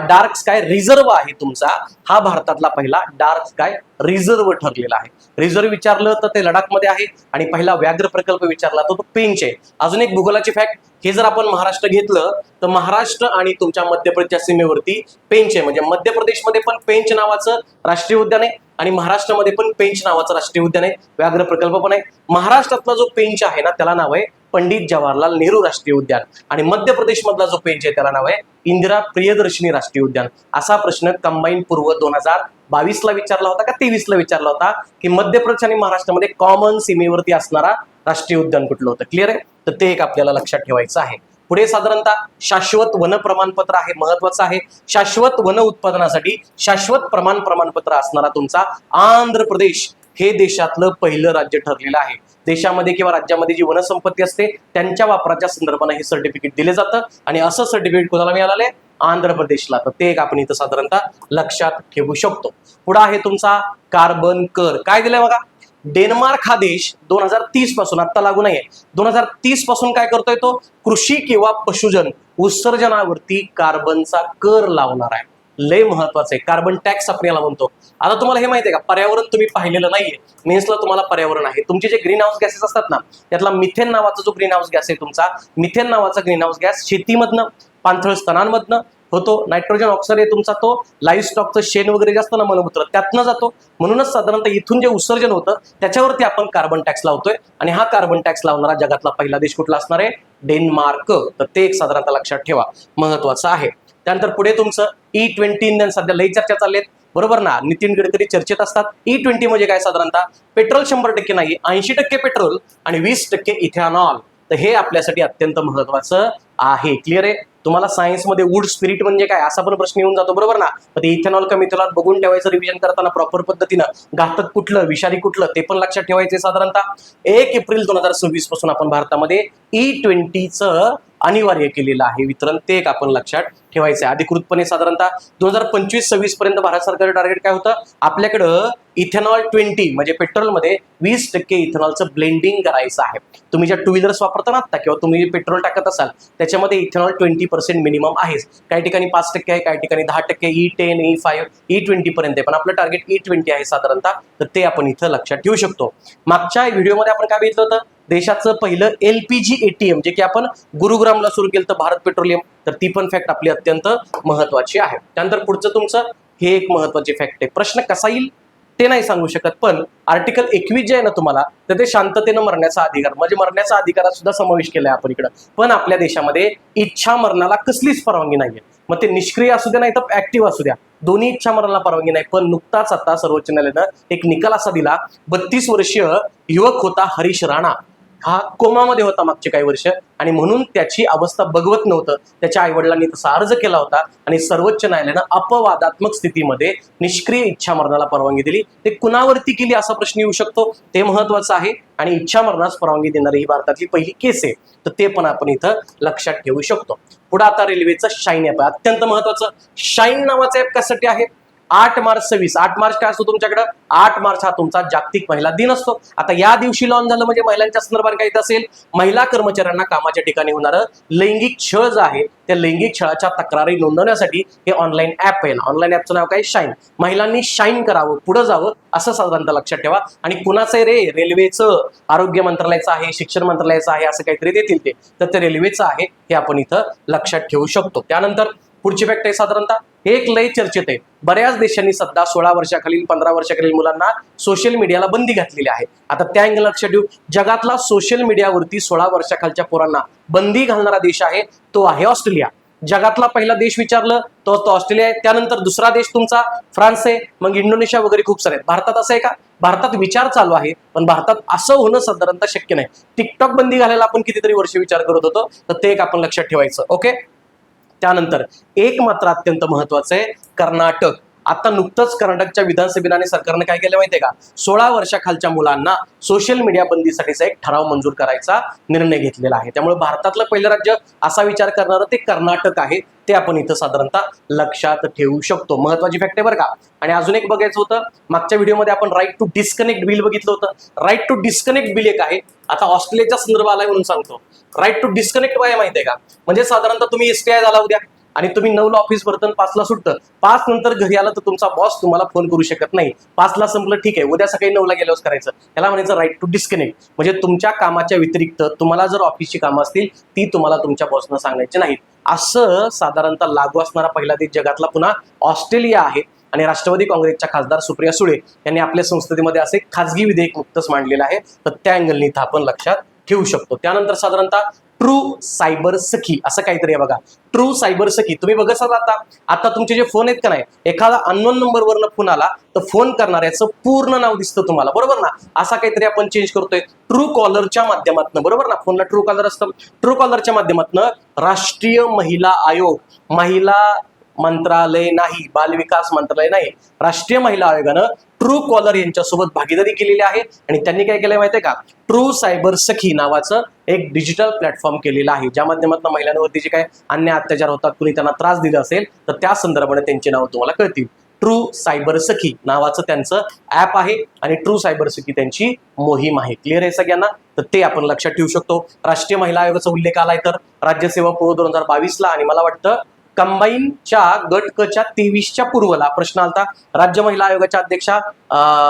डार्क स्काय रिझर्व्ह आहे तुमचा, हा भारतातला पहिला डार्क स्काय रिझर्व्ह ठरलेला आहे. रिझर्व्ह विचारलं तर ते लडाखमध्ये आहे आणि पहिला व्याघ्र प्रकल्प विचारला तर तो पेंच आहे. अजून एक भूगोलाची फॅक्ट, हे जर आपण महाराष्ट्र घेतलं तर महाराष्ट्र आणि तुमच्या मध्य प्रदेशच्या सीमेवरती पेंच आहे. म्हणजे मध्य प्रदेशमध्ये पण पेंच नावाचं राष्ट्रीय उद्यान आहे आणि महाराष्ट्रामध्ये पण पेंच नावाचं राष्ट्रीय उद्यान आहे, व्याघ्र प्रकल्प पण आहे. महाराष्ट्रातला जो पेंच आहे ना त्याला नाव आहे पंडित जवाहरलाल नेहरू राष्ट्रीय उद्यान आणि मध्य प्रदेश मधला जो पेंच आहे त्याला नाव आहे इंदिरा प्रियदर्शनी राष्ट्रीय उद्यान. असा प्रश्न कंबाईन पूर्व 2022ला विचारला होता का 23ला विचारला होता की मध्य प्रदेश आणि महाराष्ट्रामध्ये कॉमन सीमेवरती असणारा राष्ट्रीय उद्यान कुठलं होतं. क्लिअर आहे, तर ते एक आपल्याला लक्षात ठेवायचं आहे. पुढे साधारणतः शाश्वत वन प्रमाणपत्र आहे, महत्वाचं आहे. शाश्वत वन उत्पादनासाठी शाश्वत प्रमाणपत्र असणारा तुमचा आंध्र प्रदेश हे देशातलं पहिलं राज्य ठरलेलं आहे. देशामध्ये किंवा राज्यामध्ये जी वनसंपत्ती असते त्यांच्या वापराच्या संदर्भाने हे सर्टिफिकेट दिले जातं आणि असं सर्टिफिकेट कोणाला मिळालं आहे, आंध्र प्रदेशला. तर ते एक आपण इथं साधारणतः लक्षात ठेवू शकतो. पुढे आहे तुमचा कार्बन कर. काय दिलंय बघा, डेन्मार्क हा देश 2030 पासून, आता लागू नाहीये, 2030 पासून काय करतोय तो, कृषी किंवा पशुधन उत्सर्जनावरती कार्बनचा कर लावणार आहे. लय महत्वाचं आहे, कार्बन टॅक्स आपण याला म्हणतो. आता तुम्हाला हे माहिती आहे का, पर्यावरण तुम्ही पाहिलेलं नाहीये, मेन्सला तुम्हाला पर्यावरण आहे. तुमचे जे ग्रीन हाऊस गॅसेस असतात ना, त्यातला मिथेन नावाचा जो ग्रीन हाऊस गॅस आहे तुमचा, मिथेन नावाचा ग्रीन हाऊस गॅस शेतीमधनं, पाणथळ स्तनांमधनं होतो. नायट्रोजन ऑक्साईड आहे तुमचा तो लाईव्ह स्टॉकचं शेण वगैरे जास्त ना मलमूत्र त्यातनं जातो. म्हणूनच साधारणतः इथून जे उत्सर्जन होतं त्याच्यावरती आपण कार्बन टॅक्स लावतोय आणि हा कार्बन टॅक्स लावणारा जगातला पहिला देश कुठला असणार आहे, डेन्मार्क. तर ते एक साधारणतः लक्षात ठेवा, महत्वाचं आहे. त्यानंतर पुढे तुमचं E20 इंधन सध्या लई चर्चा चालली आहे, बरोबर ना, नितीन गडकरी चर्चेत असतात. E20 म्हणजे काय, साधारणतः पेट्रोल 100% नाही, 80% पेट्रोल आणि 20% इथेनॉल. तर हे आपल्यासाठी अत्यंत महत्वाचं आहे. क्लिअर आहे. तुम्हाला सायन्समध्ये वूड स्पिरिट म्हणजे काय असा पण प्रश्न येऊन जातो, बरोबर ना. तर ते इथेनॉल का मिथेनॉल बघून ठेवायचं रिव्हिजन करताना प्रॉपर पद्धतीनं, घातक कुठलं विषारी कुठलं ते पण लक्षात ठेवायचे. साधारणतः 1 एप्रिल 2026 पासून आपण भारतामध्ये E20चं अनिवार्य केलेलं आहे वितरण, ते एक आपण लक्षात ठेवायचं आहे. अधिकृतपणे साधारणतः 2025-26 पर्यंत भारत सरकारचं टार्गेट काय होतं, आपल्याकडं इथेनॉल 20 म्हणजे पेट्रोलमध्ये 20% इथेनॉलचं ब्लेंडिंग करायचं आहे. तुम्ही ज्या टू व्हीलर्स वापरता ना आता किंवा तुम्ही पेट्रोल टाकत असाल त्याच्यामध्ये इथेनॉल 20% मिनिमम आहेच. काही ठिकाणी 5% आहे, काही ठिकाणी 10%, E10, E5, E20 पर्यंत आहे, पण आपलं टार्गेट E20 आहे साधारणतः. तर ते आपण इथं लक्षात ठेवू शकतो. मागच्या व्हिडिओमध्ये आपण काय बघितलं होतं, देशाचं पहिलं LPG ATM जे की आपण गुरुग्रामला सुरू केलं तर भारत पेट्रोलियम. तर ती पण फॅक्ट आपली अत्यंत महत्वाची आहे. त्यानंतर पुढचं तुमचं हे एक महत्वाची फॅक्ट आहे. प्रश्न कसा येईल ते नाही सांगू शकत, पण आर्टिकल 21 जे आहे ना तुम्हाला, तर ते शांततेनं मरण्याचा अधिकार, म्हणजे मरण्याचा अधिकारात सुद्धा समावेश केलाय आपण इकडं. पण आपल्या देशामध्ये इच्छा मरणाला कसलीच परवानगी नाहीये. मग ते निष्क्रिय असू द्या नाही तर ऍक्टिव्ह असू द्या, दोन्ही इच्छा मरणाला परवानगी नाही. पण नुकताच आता सर्वोच्च न्यायालयानं एक निकाल असा दिला, 32 वर्षीय युवक होता हरीश राणा, हा कोमामध्ये होता मागचे काही वर्ष आणि म्हणून त्याची अवस्था बघवत नव्हतं. त्याच्या आईवडिलांनी तसा अर्ज केला होता आणि सर्वोच्च न्यायालयानं अपवादात्मक स्थितीमध्ये निष्क्रिय इच्छा मरणाला परवानगी दिली. ते कुणावरती केली असा प्रश्न येऊ शकतो, ते महत्वाचं आहे. आणि इच्छा मरणास परवानगी देणारी ही भारतातली पहिली केस आहे, तर ते पण आपण इथं लक्षात ठेवू शकतो. पुढे आता रेल्वेचं शाईन ॲप आहे, अत्यंत महत्वाचं. शाईन नावाचं ॲप कशासाठी आहे, 8 मार्च 26, 8 मार्च काय असतो तुमच्याकडे, 8 मार्च हा तुमचा जागतिक महिला दिन असतो. आता या दिवशी लॉन्च झालं म्हणजे महिलांच्या संदर्भात काय असेल, महिला कर्मचाऱ्यांना कामाच्या ठिकाणी होणारं लैंगिक छळ जे आहे त्या लैंगिक छळाच्या तक्रारी नोंदवण्यासाठी हे ऑनलाईन ॲप आहे. ऑनलाईन ॲपचं नाव काय, शाईन. महिलांनी शाईन करावं, पुढे जावं असं साधारणतः लक्षात ठेवा. आणि कुणाचं आहे रे, रेल्वेचं, आरोग्य मंत्रालयाचं आहे, शिक्षण मंत्रालयाचं आहे, असं काहीतरी देतील ते, तर ते रेल्वेचं आहे, हे आपण इथं लक्षात ठेवू शकतो. त्यानंतर पुढची फॅक्ट आहे साधारणतः एक लय चर्चेत आहे, बऱ्याच देशांनी सध्या 16 वर्षाखालील 15 वर्षाखालील मुलांना सोशल मीडियाला बंदी घातलेली आहे. आता त्या अँगल लक्षात ठेवू, जगातला सोशल मीडियावरती 16 वर्षाखालच्या पोरांना बंदी घालणारा देश आहे तो आहे ऑस्ट्रेलिया. जगातला पहिला देश विचारलं तो ऑस्ट्रेलिया आहे. त्यानंतर दुसरा देश तुमचा फ्रान्स आहे, मग इंडोनेशिया वगैरे खूप सारे आहेत. भारतात असं आहे का? भारतात विचार चालू आहे, पण भारतात असं होणं साधारणतः शक्य नाही. टिकटॉक बंदी घालायला आपण कितीतरी वर्ष विचार करत होतो, तर ते एक आपण लक्षात ठेवायचं. ओके. त्यानंतर एक मात्र अत्यंत महत्वाचं आहे, कर्नाटक. आता नुकतंच कर्नाटकच्या विधानसभेने आणि सरकारने काय केलं माहितीये का? 16 वर्षाखालच्या मुलांना सोशल मीडिया बंदीसाठीचा एक ठराव मंजूर करायचा निर्णय घेतलेला आहे. त्यामुळे भारतातलं पहिलं राज्य असा विचार करणारं ते कर्नाटक आहे. ते आपण इथं साधारणतः लक्षात ठेवू शकतो. महत्वाची फॅक्ट आहे बरं का. आणि अजून एक बघायचं होतं, मागच्या व्हिडिओमध्ये आपण राईट टू डिस्कनेक्ट बिल बघितलं होतं. राईट टू डिस्कनेक्ट बिल एक आहे, आता ऑस्ट्रेलियाच्या संदर्भात आलाय म्हणून सांगतो. राईट टू डिस्कनेक्ट काय माहितीये का? म्हणजे साधारणतः तुम्ही एसटीआय झाला उद्या आणि तुम्ही 9 ला ऑफिस भरतं, 5 ला सुटतं, 5 नंतर घरी आलं तर तुमचा बॉस तुम्हाला फोन करू शकत नाही. 5 ला संपलं ठीक आहे, उद्या सकाळी 9 ला गेल्यावर करायचं. याला म्हणायचं राईट टू डिस्कनेक्ट. म्हणजे तुमच्या कामाच्या व्यतिरिक्त तुम्हाला जर ऑफिसची कामं असतील ती तुम्हाला तुमच्या बॉसनं सांगायची नाहीत. असं साधारणतः लागू असणारा पहिला देश जगातला पुन्हा ऑस्ट्रेलिया आहे. आणि राष्ट्रवादी काँग्रेसच्या खासदार सुप्रिया सुळे यांनी आपल्या संसदेमध्ये असे खासगी विधेयक नुकतंच मांडलेलं आहे, तर त्या अँगलनी इथं आपण लक्षात ठेवू शकतो. त्यानंतर साधारणतः ट्रू सायबर सखी असं काहीतरी आहे बघा. ट्रू सायबर सखी तुम्ही बघत असाल आता तुमचे जे फोन आहेत का नाही, एखादा अननोन नंबरवरनं फोन आला तर फोन करणाऱ्याचं पूर्ण नाव दिसतं तुम्हाला, बरोबर ना? असा काहीतरी आपण चेंज करतोय ट्रू कॉलरच्या माध्यमातून, बरोबर ना? फोनला ट्रू कॉलर असतं. ट्रू कॉलरच्या माध्यमातून राष्ट्रीय महिला आयोग, महिला मंत्रालय नाही, बालविकास मंत्रालय नाही, राष्ट्रीय महिला आयोगानं ट्रू कॉलर यांच्यासोबत भागीदारी केलेली आहे. आणि त्यांनी काय केलंय माहितीये का? ट्रू सायबर सखी नावाचं एक डिजिटल प्लॅटफॉर्म केलेलं आहे, ज्या माध्यमातून महिलांवरती जे काय अन्याय अत्याचार होतात, कुणी त्यांना त्रास दिला असेल तर त्या संदर्भाने त्यांची नावं तुम्हाला कळतील. ट्रू सायबर सखी नावाचं त्यांचं ऍप आहे आणि ट्रू सायबर सखी त्यांची मोहीम आहे. क्लिअर आहे सगळ्यांना? तर ते आपण लक्षात ठेवू शकतो. राष्ट्रीय महिला आयोगाचा उल्लेख आलाय तर राज्यसेवा पूर्व 2022 ला, आणि मला वाटतं कंबाईनच्या गट क च्या 23च्या पूर्वला प्रश्न आलता. राज्य महिला आयोगाच्या अध्यक्षा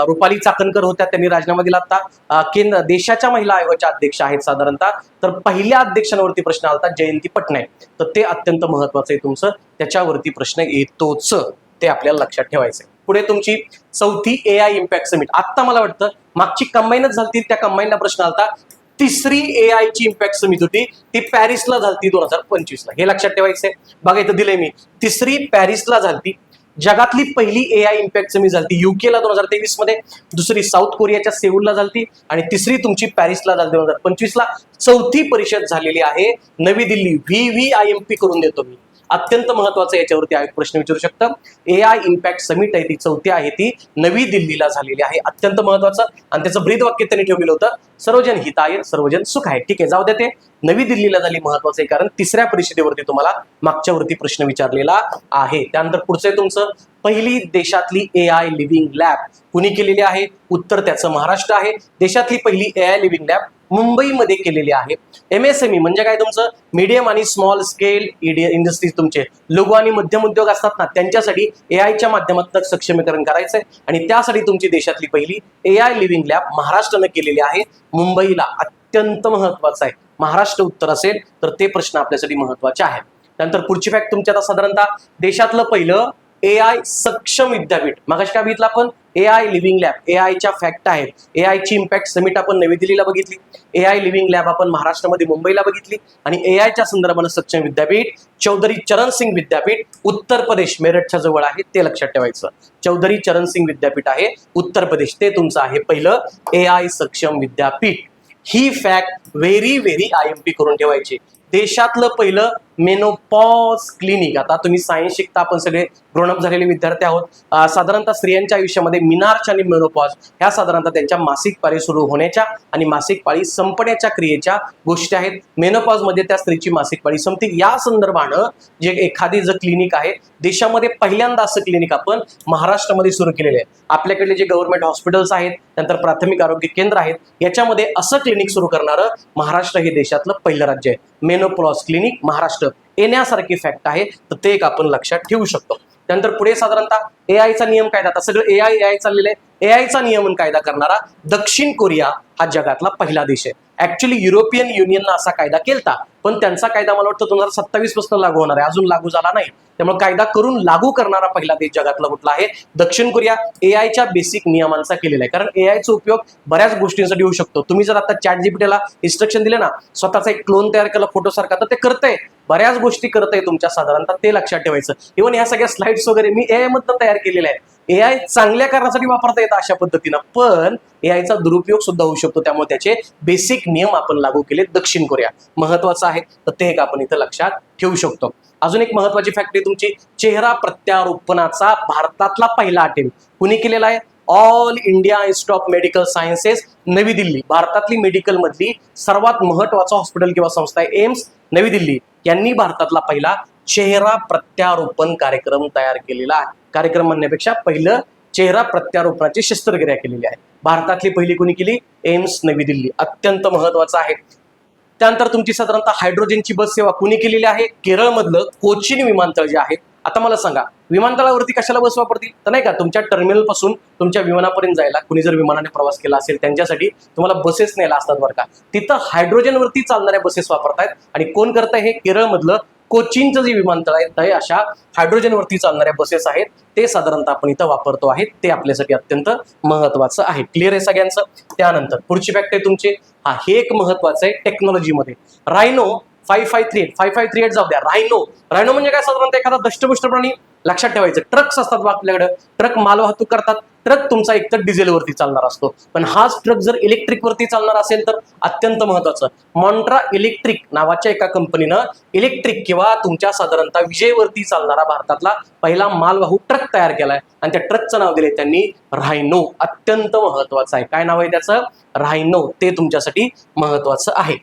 रुपाली चाकणकर होत्या, त्यांनी राजीनामा दिला. आता केंद्र देशाच्या महिला आयोगाच्या अध्यक्ष आहेत साधारणतः, तर पहिल्या अध्यक्षांवरती प्रश्न आलता जयंती पटनायक, तर ते अत्यंत महत्वाचं आहे तुमचं, त्याच्यावरती प्रश्न येतोच, ते आपल्याला लक्षात ठेवायचंय. पुढे तुमची चौथी AI इम्पॅक्ट समिट. आता मला वाटतं मागची कंबाईनच झाली, त्या कंबाईनला प्रश्न आलता. तिसरी AI ची इम्पॅक्ट समिट होती ती पॅरिसला झाली 2025 ला. हे लक्षात ठेवायचंय. बघा इथं दिलंय मी, तिसरी पॅरिसला झाली. जगातली पहिली AI इम्पॅक्ट समिट झाली UK ला 2023 मध्ये, दुसरी साऊथ कोरियाच्या सेऊलला झाली आणि तिसरी तुमची पॅरिसला झाली 2025 ला. चौथी परिषद झालेली आहे नवी दिल्ली. VVIMP करून देतो मी, अत्यंत महत्वाचं, याच्यावरती आयोग प्रश्न विचारू शकतं. AI इम्पॅक्ट समिट आहे ती चौथी आहे, ती नवी दिल्लीला झालेली आहे. अत्यंत महत्वाचं. आणि त्याचं ब्रीद वाक्य त्यांनी ठेवलेलं होतं, सर्वजन हिताय सर्वजन सुखाय. ठीक आहे, जाऊ दे, ते नवी दिल्लीला झाली महत्वाचं आहे कारण तिसऱ्या परिषदेवरती तुम्हाला मागच्यावरती प्रश्न विचारलेला आहे. त्यानंतर पुढचं आहे तुमचं पहिली देशातली AI लिव्हिंग लॅब कुणी केलेली आहे? उत्तर त्याचं महाराष्ट्र आहे. देशातली पहिली AI लिव्हिंग लॅब मुंबईमध्ये केलेली आहे. MSME म्हणजे काय? तुमचं मीडियम आणि स्मॉल स्केल इंडस्ट्रीज, तुमचे लघु आणि मध्यम उद्योग असतात ना, त्यांच्यासाठी AIच्या माध्यमातून सक्षमीकरण करायचंय आणि त्यासाठी तुमची देशातली पहिली AI लिव्हिंग लॅब महाराष्ट्रानं केलेली आहे मुंबईला. अत्यंत महत्वाचं आहे. महाराष्ट्र उत्तर असेल तर ते प्रश्न आपल्यासाठी महत्वाचे आहेत. त्यानंतर पुढची फॅक्ट तुमच्या आता साधारणतः देशातलं पहिलं AI सक्षम विद्यापीठ. मागाशी काय बघितलं आपण? AI living lab. AIच्या फॅक्ट आहेत. AI ची इम्पॅक्ट समिट आपण नवी दिल्लीला बघितली, AI लिव्हिंग लॅब आपण महाराष्ट्रामध्ये मुंबईला बघितली, आणि AIच्या संदर्भानं सक्षम विद्यापीठ चौधरी चरण सिंग विद्यापीठ उत्तर प्रदेश मेरठच्या जवळ आहे, ते लक्षात ठेवायचं. चौधरी चरण सिंग विद्यापीठ आहे उत्तर प्रदेश, ते तुमचं आहे पहिलं AI सक्षम विद्यापीठ. ही फॅक्ट व्हेरी IMP करून ठेवायची. देशातलं पहिलं मेनोपॉज क्लिनिक. आता तुम्ही सायन्स शिकता, आपण सगळे ग्रोनअप झालेले विद्यार्थी आहोत. साधारणतः स्त्रियांच्या आयुष्यामध्ये मिनार्च आणि मेनोपॉज ह्या साधारणतः त्यांच्या मासिक पाळी सुरू होण्याच्या आणि मासिक पाळी संपण्याच्या क्रियेच्या गोष्टी आहेत. मेनोपॉज मध्ये त्या स्त्रीची मासिक पाळी संपते. या संदर्भानं जे एखादी जर क्लिनिक आहे देशामध्ये, पहिल्यांदा असं क्लिनिक आपण महाराष्ट्रामध्ये सुरू केलेले आहे. आपल्याकडले जे गव्हर्नमेंट हॉस्पिटल्स आहेत, त्यानंतर प्राथमिक आरोग्य केंद्र आहेत, याच्यामध्ये असं क्लिनिक सुरू करणारं महाराष्ट्र हे देशातलं पहिलं राज्य आहे. मेनोपॉज क्लिनिक महाराष्ट्र येण्यासारखी फॅक्ट आहे, तर ते एक आपण लक्षात ठेवू शकतो. त्यानंतर पुढे साधारणतः AI चा नियम काय? आता सगळं AI चाललेलं आहे. एआयचा नियमन कायदा करणारा दक्षिण कोरिया हा जगातला पहिला देश आहे. ऍक्च्युली युरोपियन युनियननं असा कायदा केलता, पण त्यांचा कायदा मला वाटतं 2027 पासून लागू होणार आहे, अजून लागू झाला नाही. त्यामुळे कायदा करून लागू करणारा पहिला देश जगातला कुठला आहे? दक्षिण कोरिया. एआयच्या बेसिक नियमांचा केलेला आहे, कारण एआयचा उपयोग बऱ्याच गोष्टींसाठी होऊ शकतो. तुम्ही जर आता ChatGPTला इन्स्ट्रक्शन दिले ना, स्वतःचा एक क्लोन तयार केला फोटो सारखा, तर ते करतंय, बऱ्याच गोष्टी करतंय तुमच्या, साधारणतः ते लक्षात ठेवायचं. इव्हन ह्या सगळ्या स्लाइड्स वगैरे मी एआय मधनं तयार केलेल्या आहे. एआय चांगल्या कारणासाठी वापरता येतं अशा पद्धतीनं, पण एआयचा दुरुपयोग सुद्धा होऊ शकतो. त्यामुळे त्याचे बेसिक नियम आपण लागू केले दक्षिण कोरिया. महत्वाचं आहे, तर ते एक आपण इथं लक्षात ठेवू शकतो. अजून एक महत्वाची फॅक्ट आहे तुमची, चेहरा प्रत्यारोपणाचा भारतातला पहिला अटेम्प्ट कुणी केलेला आहे? All India institute of medical sciences नवी दिल्ली, भारतातली मेडिकल मधली सर्वात महत्वाचं हॉस्पिटल किंवा संस्था आहे एम्स नवी दिल्ली, यांनी भारतातला पहिला चेहरा प्रत्यारोपण कार्यक्रम तयार केलेला आहे. कार्यक्रम म्हणण्यापेक्षा पहिलं चेहरा प्रत्यारोपणाची शस्त्रक्रिया केलेली आहे. भारतातली पहिली कोणी केली? एम्स नवी दिल्ली. अत्यंत महत्वाचं आहे. त्यानंतर तुमची साधारणतः हायड्रोजनची बस सेवा कुणी केलेली आहे? केरळमधलं कोचीन विमानतळ जे आहे. आता मला सांगा, विमानतळावरती कशाला बस वापरतील? तर नाही का, तुमच्या टर्मिनल पासून तुमच्या विमानापर्यंत जायला कुणी जर विमानाने प्रवास केला असेल त्यांच्यासाठी तुम्हाला बसेस न्यायला असतात बरं का. तिथं हायड्रोजनवरती चालणाऱ्या बसेस वापरतायत. आणि कोण करताय हे? केरळमधलं कोचीनचं जे विमानतळ आहे ते अशा हायड्रोजनवरती चालणाऱ्या बसेस आहेत, ते साधारणतः आपण इथं वापरतो आहे. ते आपल्यासाठी अत्यंत महत्वाचं आहे. क्लिअर आहे सगळ्यांचं? त्यानंतर पुढची फॅक्ट आहे तुमची, हे एक महत्वाचं आहे टेक्नॉलॉजीमध्ये. रायनो 5538 जाऊ द्या. रायनो म्हणजे काय? साधारणतः एखादा दष्टपुष्ट प्राणी. लक्षात ठेवायचं, ट्रक्स असतात आपल्याकडे, ट्रक मालवाहतूक करतात. ट्रक तुमचा एकतर डिझेलवरती चालणार असतो, पण हाच ट्रक जर इलेक्ट्रिक वरती चालणार असेल तर अत्यंत महत्वाचं, मॉन्ट्रा इलेक्ट्रिक नावाच्या एका कंपनीनं इलेक्ट्रिक किंवा तुमच्या साधारणतः विजेवरती चालणारा भारतातला पहिला मालवाहू ट्रक तयार केलाय, आणि त्या ट्रकचं नाव दिले त्यांनी रायनो. अत्यंत महत्वाचं आहे. काय नाव आहे त्याचं? रायनो. ते तुमच्यासाठी महत्वाचं आहे.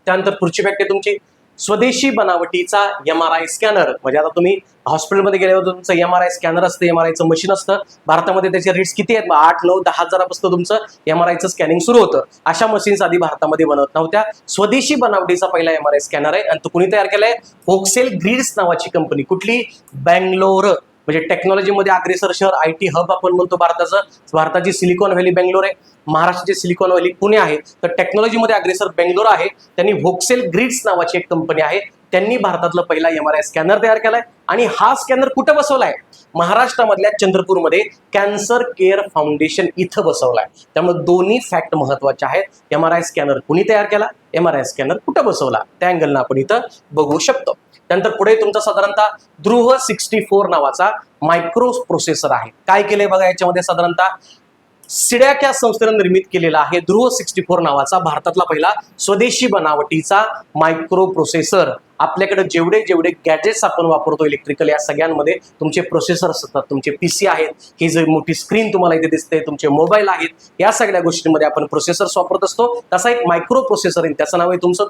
त्यानंतर पुढची फॅक्ट आहे तुमची, स्वदेशी बनावटीचा MRI स्कॅनर. म्हणजे आता तुम्ही हॉस्पिटलमध्ये गेल्यावर तुमचं MRI स्कॅनर असतं, MRIचं मशीन असतं. भारतामध्ये त्याचे रेट्स किती आहेत? 8, 9, 10 हजारापासून तुमचं MRIचं स्कॅनिंग सुरू होतं. अशा मशीन्स आधी भारतामध्ये बनवत नव्हत्या. स्वदेशी बनावटीचा पहिला MRI स्कॅनर आहे, आणि तो कुणी तयार केलाय? व्होक्सेल ग्रिड्स नावाची कंपनी. कुठली? बेंगलोर. म्हणजे टेक्नॉलॉजीमध्ये अग्रेसर शहर, IT हब आपण म्हणतो भारताचं. भारताची सिलिकॉन व्हॅली बेंगलोर आहे, महाराष्ट्राची सिलिकॉन व्हॅली पुणे आहे. तर टेक्नॉलॉजीमध्ये अग्रेसर बेंगलोर आहे. त्यांनी व्होक्सेल ग्रिड्स नावाची एक कंपनी आहे, त्यांनी भारतातला पहिला MRI स्कॅनर तयार केलाय. आणि हा स्कॅनर कुठं बसवलाय? महाराष्ट्रामधल्या चंद्रपूरमध्ये कॅन्सर केअर फाउंडेशन इथं बसवलाय. त्यामुळे दोन्ही फॅक्ट महत्वाचे आहेत. MRI स्कॅनर कुणी तयार केला? MRI स्कॅनर कुठं बसवला? त्या अँगलनं आपण इथं बघू शकतो. त्यानंतर पुढे तुमचा साधारणतः ध्रुव 64 नावाचा मायक्रो प्रोसेसर आहे. काय केलंय बघा याच्यामध्ये? साधारणतः सिडॅक या संस्थेनं निर्मित केलेला आहे ध्रुव 64 नावाचा भारतातला पहिला स्वदेशी बनावटीचा मायक्रो प्रोसेसर. आपल्याकडे जेवढे गॅजेट्स आपण वापरतो इलेक्ट्रिकल, या सगळ्यांमध्ये तुमचे प्रोसेसर असतात. तुमचे PC आहेत, ही जी मोठी स्क्रीन तुम्हाला इथे दिसते, तुमचे मोबाईल आहेत, या सगळ्या गोष्टींमध्ये आपण प्रोसेसर्स वापरत असतो. तसा एक मायक्रो प्रोसेसर आहे, त्याचं नाव आहे तुमचं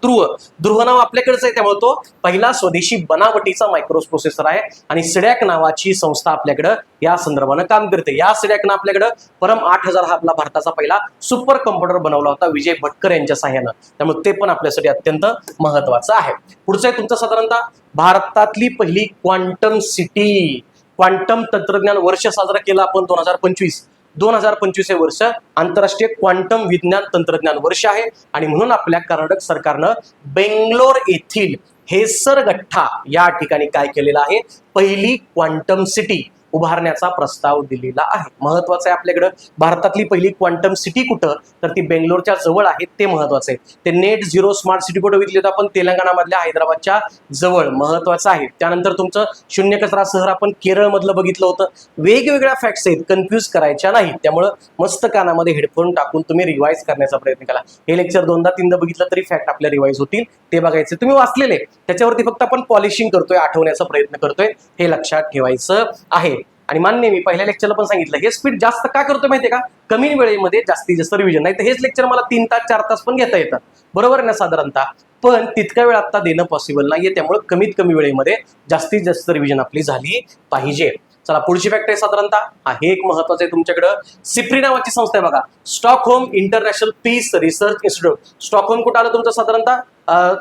ध्रुव नाव आपल्याकडेच आहे, त्यामुळे तो पहिला स्वदेशी बनावटीचा मायक्रो प्रोसेसर आहे. आणि सिडॅक नावाची संस्था आपल्याकडं या संदर्भानं काम करते. या सिडॅकनं आपल्याकडं परम 8000 हा आपला भारताचा पहिला सुपर कॉम्प्युटर बनवला होता विजय भटकर यांच्या सहाय्यानं. त्यामुळे ते पण आपल्यासाठी अत्यंत महत्वाचं आहे. पुढचं तुमचं साधारणतः भारतातली पहिली क्वांटम सिटी. क्वांटम तंत्रज्ञान वर्ष साजरा केलं आपण 2025 हे वर्ष आंतरराष्ट्रीय क्वांटम विज्ञान तंत्रज्ञान वर्ष आहे. आणि म्हणून आपल्या कर्नाटक सरकारनं बेंगलोर येथील हेसरगठ्ठा या ठिकाणी काय केलेलं आहे? पहिली क्वांटम सिटी उभारण्याचा प्रस्ताव दिलेला आहे. महत्वाचं आहे आपल्याकडं भारतातली पहिली क्वांटम सिटी कुठं? तर ती बेंगलोरच्या जवळ आहे, ते महत्वाचं आहे. ते नेट झिरो स्मार्ट सिटी कुठं विकली आपण? तेलंगणामधल्या हैदराबादच्या जवळ. महत्वाचं आहे. त्यानंतर तुमचं शून्य कचरा शहर आपण केरळमधलं बघितलं होतं. वेगवेगळ्या फॅक्ट्स आहेत, कन्फ्यूज करायच्या नाहीत. त्यामुळं मस्त कानामध्ये हेडफोन टाकून तुम्ही रिवाइज करण्याचा प्रयत्न करा. हे लेक्चर 2दा-3दा बघितलं तरी फॅक्ट आपल्या रिवाइज होतील, ते बघायचे. तुम्ही वाचलेले त्याच्यावरती फक्त आपण पॉलिशिंग करतोय, आठवण्याचा प्रयत्न करतोय, हे लक्षात ठेवायचं आहे. आणि मान्य, मी पहिल्या लेक्चरला पण सांगितलं, हे स्पीड जास्त का करतोय माहितीये का? कमी वेळेमध्ये जास्तीत जास्त रिव्हिजन. नाही तर हेच लेक्चर मला 3 तास 4 तास पण घेता येतात, बरोबर आहे ना साधारणतः. पण तितका वेळ आता देणं पॉसिबल नाहीये, त्यामुळे कमीत कमी वेळेमध्ये जास्तीत जास्त रिव्हिजन आपली झाली पाहिजे. चला पुढची फॅक्ट आहे साधारणतः हे एक महत्वाचं आहे तुमच्याकडं. सिप्री नावाची संस्था आहे बघा, Stockholm International Peace Research Institute. Stockholm कुठं आलं तुमचं साधारणतः?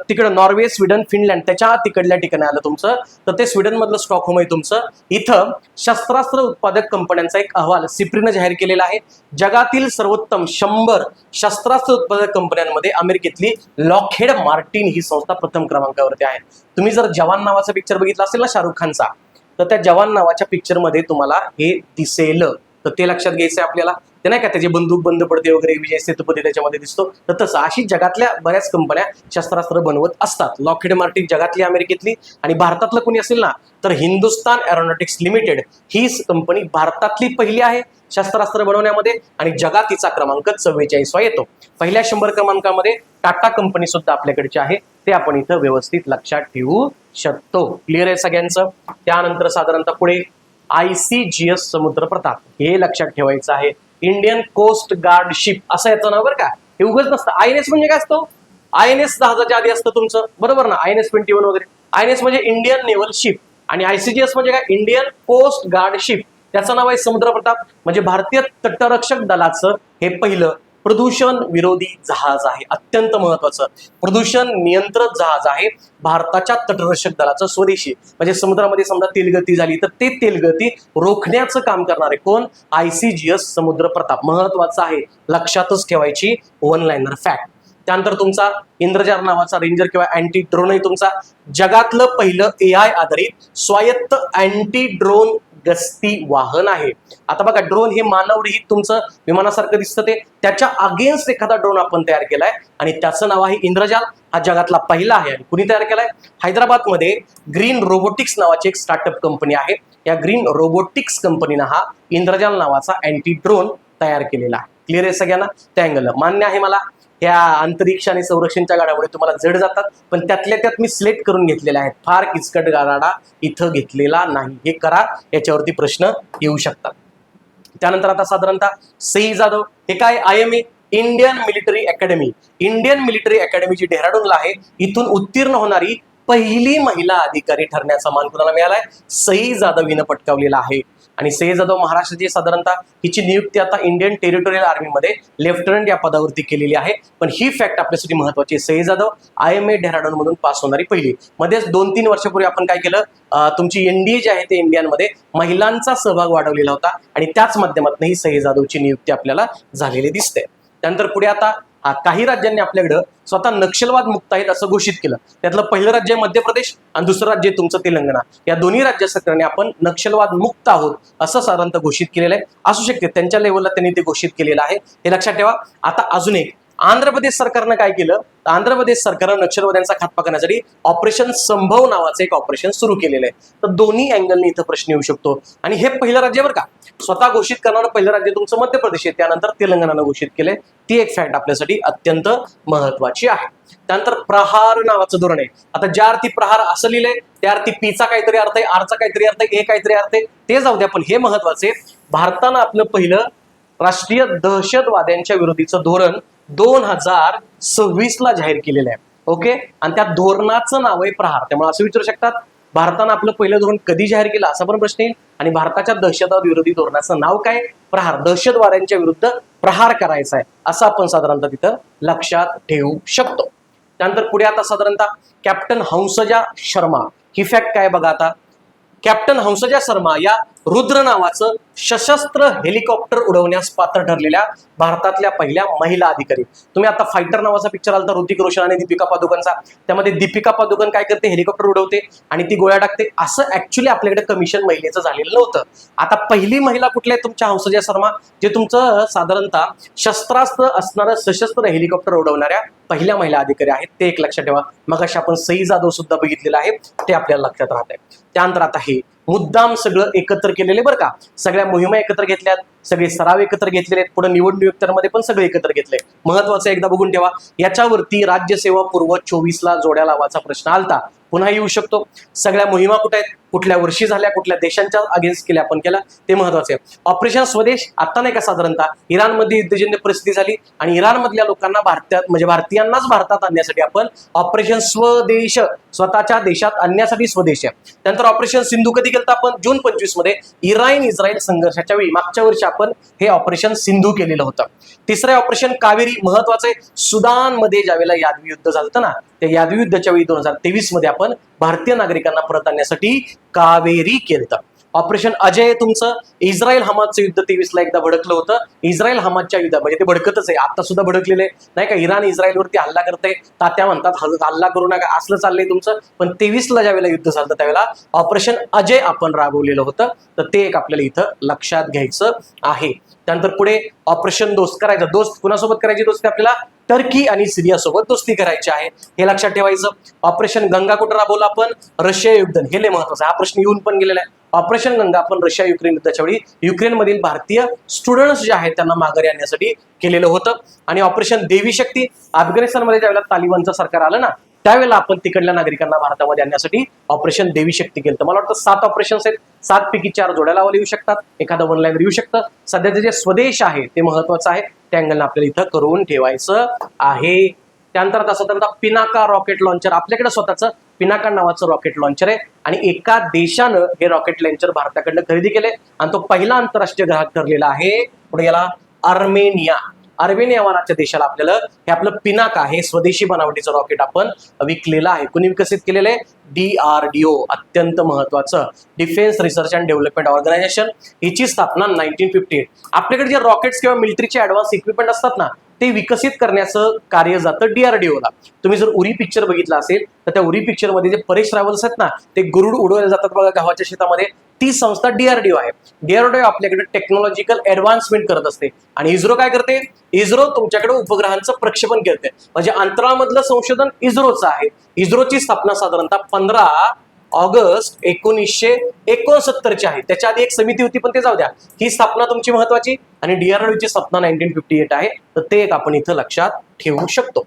तिकडं नॉर्वे, स्वीडन, फिनलँड त्याच्या तिकडल्या ठिकाणी आलं तुमचं. तर ते स्वीडन मधलं स्टॉकहोम आहे तुमचं. इथं शस्त्रास्त्र उत्पादक कंपन्यांचा एक अहवाल सिप्रीनं जाहीर केलेला आहे. जगातील सर्वोत्तम 100 शस्त्रास्त्र उत्पादक कंपन्यांमध्ये अमेरिकेतली लॉकहेड मार्टिन ही संस्था प्रथम क्रमांकावरती आहे. तुम्ही जर जवान नावाचा पिक्चर बघितला असेल ना शाहरुख खानचा, तर त्या जवान नावाच्या पिक्चरमध्ये तुम्हाला हे दिसेल. तर ते लक्षात घ्यायचं आहे आपल्याला. ते नाही का त्याची बंदूक बंद पडते वगैरे, विजय सेतुपती त्याच्यामध्ये दिसतो. तर तसं अशी जगातल्या बऱ्याच कंपन्या शस्त्रास्त्र बनवत असतात. लॉकहेड मार्टिन जगातली अमेरिकेतली, आणि भारतातलं कोणी असेल ना तर हिंदुस्तान एरोनॉटिक्स लिमिटेड ही कंपनी भारतातली पहिली आहे शस्त्रास्त्र बनवण्यामध्ये, आणि जगात तिचा क्रमांक 44वा येतो. पहिल्या 100 क्रमांकामध्ये टाटा कंपनी सुद्धा आपल्याकडची आहे. ते आपण इथं व्यवस्थित लक्षात ठेवू शकतो. क्लिअर आहे सगळ्यांचं? त्यानंतर साधारणतः पुढे ICGS समुद्र प्रताप हे लक्षात ठेवायचं आहे. इंडियन कोस्ट गार्ड शिप असं याचं नाव बरं का, हे उगाच नसतं. INS म्हणजे काय असतं? INS जहाजाच्या आधी असतं तुमचं, बरोबर ना, INS 21 वगैरे. INS म्हणजे इंडियन नेव्हल शिप, आणि ICGS म्हणजे काय? Indian coast guard ship. त्याचं नाव आहे समुद्र प्रताप. म्हणजे भारतीय तटरक्षक दलाचं हे पहिलं प्रदूषण विरोधी जहाज आहे. अत्यंत महत्वाचं प्रदूषण नियंत्रित जहाज आहे भारताच्या तटरक्षक दलाचं स्वदेशी. म्हणजे समुद्रामध्ये समजा तेलगती झाली तर ते तेलगती रोखण्याचं काम करणारे कोण? ICGS समुद्र प्रताप. महत्वाचं आहे, लक्षातच ठेवायची वन लाईनर फॅक्ट. त्यानंतर तुमचा इंद्रजाल नावाचा रेंजर किंवा अँटी ड्रोन आहे तुमचा. जगातलं पहिलं AI आधारित स्वायत्त अँटी ड्रोन गस्ती वाहन आहे. आता बघा, ड्रोन हे मानवरहित तुमचं विमानासारखं दिसतं, ते त्याच्या अगेन्स्ट एखादा ड्रोन आपण तयार केलाय आणि त्याचं नाव आहे इंद्रजाल. हा जगातला पहिला आहे. आणि कुणी तयार केलाय? हैदराबादमध्ये ग्रीन रोबोटिक्स नावाची एक स्टार्टअप कंपनी आहे. या ग्रीन रोबोटिक्स कंपनीनं हा इंद्रजाल नावाचा अँटी ड्रोन तयार केलेला आहे. क्लिअर आहे सगळ्यांना? त्या अँगलला मान्य आहे मला. ह्या अंतरिक्ष आणि संरक्षणच्या गाड्यामुळे तुम्हाला जड जातात, पण त्यातल्या त्यात मी सिलेक्ट करून घेतलेल्या आहेत. फार किचकट गाडा इथं घेतलेला नाही. हे करा, याच्यावरती प्रश्न येऊ शकतात. त्यानंतर आता साधारणतः सई जाधव हे काय? IMA Indian military academy. Indian military academy जी डेहराडूनला आहे, इथून उत्तीर्ण होणारी पहिली महिला अधिकारी ठरण्याचा मान कुणाला मिळालाय? सई जाधव हिनं पटकावलेला आहे. आणि सई जाधव महाराष्ट्राची साधारणतः हिची नियुक्ती आता इंडियन टेरिटोरियल आर्मीमध्ये लेफ्टनंट या पदावरती केलेली आहे. पण ही फॅक्ट आपल्यासाठी महत्वाची आहे. सई जाधव IMA डेहराडून मधून पास होणारी पहिली. मध्येच 2-3 वर्षापूर्वी आपण काय केलं, तुमची NDA जी आहे ते इंडियामध्ये महिलांचा सहभाग वाढवलेला होता, आणि त्याच माध्यमातून ही सई जाधवची नियुक्ती आपल्याला झालेली दिसते. त्यानंतर पुढे आता काही राज्यांनी आपल्याकडं स्वतः नक्षलवाद मुक्त आहेत असं घोषित केलं. त्यातलं पहिलं राज्य आहे मध्य प्रदेश, आणि दुसरं राज्य तुमचं तेलंगणा. या दोन्ही राज्य सरकारने आपण नक्षलवाद मुक्त आहोत असं साधारणतः घोषित केलेलं आहे. असू शकते त्यांच्या लेवलला त्यांनी ते घोषित केलेलं आहे, हे लक्षात ठेवा. आता अजून एक, आंध्र प्रदेश सरकारनं काय केलं? आंध्र प्रदेश सरकारनं नक्षलवाद्यांचा खात्मा करण्यासाठी ऑपरेशन संभव नावाचं एक ऑपरेशन सुरू केलेलं आहे. तर दोन्ही अँगलने इथं प्रश्न येऊ शकतो. आणि हे पहिलं राज्य बरं का, स्वतः घोषित करणारं पहिलं राज्य तुमचं मध्य प्रदेश आहे. त्यानंतर तेलंगणानं घोषित केलंय. ती एक फॅक्ट आपल्यासाठी अत्यंत महत्वाची आहे. त्यानंतर प्रहार नावाचं धोरण आहे. आता ज्या अर्थी प्रहार असं लिहिलंय त्या अर्थी पीचा काहीतरी अर्थ आहे, आरचा काहीतरी अर्थ आहे, ए काहीतरी अर्थ आहे, ते जाऊ द्या. पण हे महत्वाचे, भारतानं आपलं पहिलं राष्ट्रीय दहशतवाद्यांच्या विरोधीचं धोरण 2026ला जाहीर केलेलं आहे. ओके, आणि त्या धोरणाचं नाव आहे प्रहार. त्यामुळे असं विचारू शकतात, भारतानं आपलं पहिलं धोरण कधी जाहीर केलं असा पण प्रश्न येईल. आणि भारताच्या दहशतवाद विरोधी धोरणाचं नाव काय? प्रहार. दहशतवाद्यांच्या विरुद्ध प्रहार करायचा आहे असं आपण साधारणतः तिथं लक्षात ठेवू शकतो. त्यानंतर पुढे आता साधारणतः कॅप्टन हंसजा शर्मा ही फॅक्ट काय बघा. आता कॅप्टन हंसजा शर्मा या रुद्र नावाचं सशस्त्र हेलिकॉप्टर उडवण्यास पात्र ठरलेल्या भारतातल्या पहिल्या महिला अधिकारी. तुम्ही आता फायटर नावाचा पिक्चर आला होता ऋतिक रोशन आणि दीपिका पादुकोणचा, त्यामध्ये दीपिका पादुकोण काय करते? हेलिकॉप्टर उडवते आणि ती गोळ्या टाकते. असं ऍक्च्युली आपल्याकडे कमिशन महिलेचं झालेलं नव्हतं. आता पहिली महिला कुठल्या आहे? तुमच्या हंसजा शर्मा, जे तुमचं साधारणतः शस्त्रास्त्र असणारं सशस्त्र हेलिकॉप्टर उडवणाऱ्या पहिल्या महिला अधिकारी आहेत. ते एक लक्षात ठेवा. मग अशा आपण सई जाधव सुद्धा बघितलेलं आहे, ते आपल्याला लक्षात राहत आहे. त्यानंतर आता हे मुद्दाम सगळं एकत्र केलेले बरं का, सगळ्या मोहिमा एकत्र घेतल्यात, सगळे सराव एकत्र घेतलेले आहेत, पुढे निवडणुकीमध्ये पण सगळे एकत्र घेतले. महत्वाचं एकदा बघून ठेवा. याच्यावरती राज्यसेवा पूर्व 24ला जोड्या लावायचा प्रश्न आलता, पुन्हा येऊ शकतो. सगळ्या मोहिमा कुठे आहेत, कुठल्या वर्षी झाल्या, कुठल्या देशांच्या अगेन्स्ट केल्या आपण केला, ते महत्वाचे आहे. ऑपरेशन स्वदेश आता नाही का, साधारणतः इराणमध्ये युद्धजन्य परिस्थिती झाली आणि इराणमधल्या लोकांना भारतीयांनाच भारतात आणण्यासाठी आपण ऑपरेशन स्वदेश, स्वतःच्या देशात आणण्यासाठी स्वदेश आहे. त्यानंतर ऑपरेशन सिंधू कधी केलं आपण, जून 25 मध्ये इराण इस्रायल संघर्षाच्या वेळी, मागच्या वर्षी आपण हे ऑपरेशन सिंधू केलेलं होतं. तिसरं ऑपरेशन कावेरी, महत्वाचं आहे. सुदानमध्ये ज्यावेळेला यादवी युद्ध झालं ना, त्या यादवी युद्धाच्या वेळी 2023 मध्ये आपण भारतीय नागरिकांना परत आणण्यासाठी कावेरी केलं. ऑपरेशन अजय तुमचं इस्रायल हमासचं युद्ध 23ला एकदा भडकलं होतं. इस्रायल हमासच्या युद्ध म्हणजे ते भडकतच आहे, आता सुद्धा भडकलेले नाही का. इराण इस्रायलवरती हल्ला करते, तात्या म्हणतात हल्ला करू नका, असलं चाललंय तुमचं. पण 23ला ज्या वेळेला युद्ध झालं त्यावेळेला ऑपरेशन अजय आपण राबवलेलं होतं, तर ते एक आपल्याला इथं लक्षात घ्यायचं आहे. त्यानंतर पुढे ऑपरेशन दोस्त करायचं. दोस्त कुणासोबत करायची दोस्ती, आपल्याला टर्की आणि सिरिया सोबत दोस्ती करायची आहे, हे लक्षात ठेवायचं. ऑपरेशन गंगा कुठं राबवलं आपण, रशिया युद्ध, हे लय महत्वाचं. हा प्रश्न येऊन पण गेलेला आहे. ऑपरेशन गंगा आपण रशिया युक्रेन युद्धाच्या वेळी युक्रेनमधील भारतीय स्टुडंट्स जे आहेत त्यांना माघारी आणण्यासाठी केलेलं होतं. आणि ऑपरेशन देवी शक्ती, अफगाणिस्तानमध्ये ज्यावेळेला तालिबानचं सरकार आलं ना, त्यावेळेला आपण तिकडल्या नागरिकांना भारतामध्ये आणण्यासाठी ऑपरेशन देवी शक्ती केलं. मला वाटतं 7 ऑपरेशन्स आहेत, 7 पैकी 4 जोड्या लावले येऊ शकतात, एखादं वन लाईनर येऊ शकतं. सध्याचे जे स्वदेश आहे ते महत्वाचं आहे, त्या अँगलनं आपल्याला इथं करून ठेवायचं आहे. त्यानंतर तसं पिनाका रॉकेट लॉन्चर, आपल्याकडे स्वतःचं पिनाका नावाचं रॉकेट लॉन्चर आहे आणि एका देशानं हे रॉकेट लॉन्चर भारताकडनं खरेदी केले आणि तो पहिला आंतरराष्ट्रीय ग्राहक ठरलेला आहे. पुढे याला अर्मेनिया नावाच्या देशाला आपल्याला हे आपलं पिनाका हे स्वदेशी बनावटीचं रॉकेट आपण विकलेलं आहे. कुणी विकसित केलेलं आहे, DRDO, अत्यंत महत्वाचं defence research and development organisation. हिची स्थापना 1958. आपल्याकडे जे रॉकेट्स किंवा मिलिटरीचे ऍडव्हान्स इक्विपमेंट असतात ना, ते विकसित करण्याचं कार्य जातं DRDOला. तुम्ही जर उरी पिक्चर बघितला असेल तर त्या उरी पिक्चर मध्ये जे परेश रावल्स आहेत ना, ते गरुड उडवले जातात बघा गावाच्या शेतामध्ये, ती संस्था DRDO आहे. DRDO आपल्याकडे टेक्नॉलॉजिकल ऍडव्हान्समेंट करत असते. आणि इस्रो काय करते, इस्रो तुमच्याकडे उपग्रहांचं प्रक्षेपण करते, म्हणजे अंतराळमधलं संशोधन इस्रोचं आहे. इस्रोची स्थापना साधारणतः 15 ऑगस्ट 1969 आहे. त्याच्या आधी एक समिती होती, पण ते जाऊ द्या. ही स्थापना तुमची महत्वाची. आणि DRDOची स्थापना 1958 आहे, तर ते एक आपण इथं लक्षात ठेवू शकतो.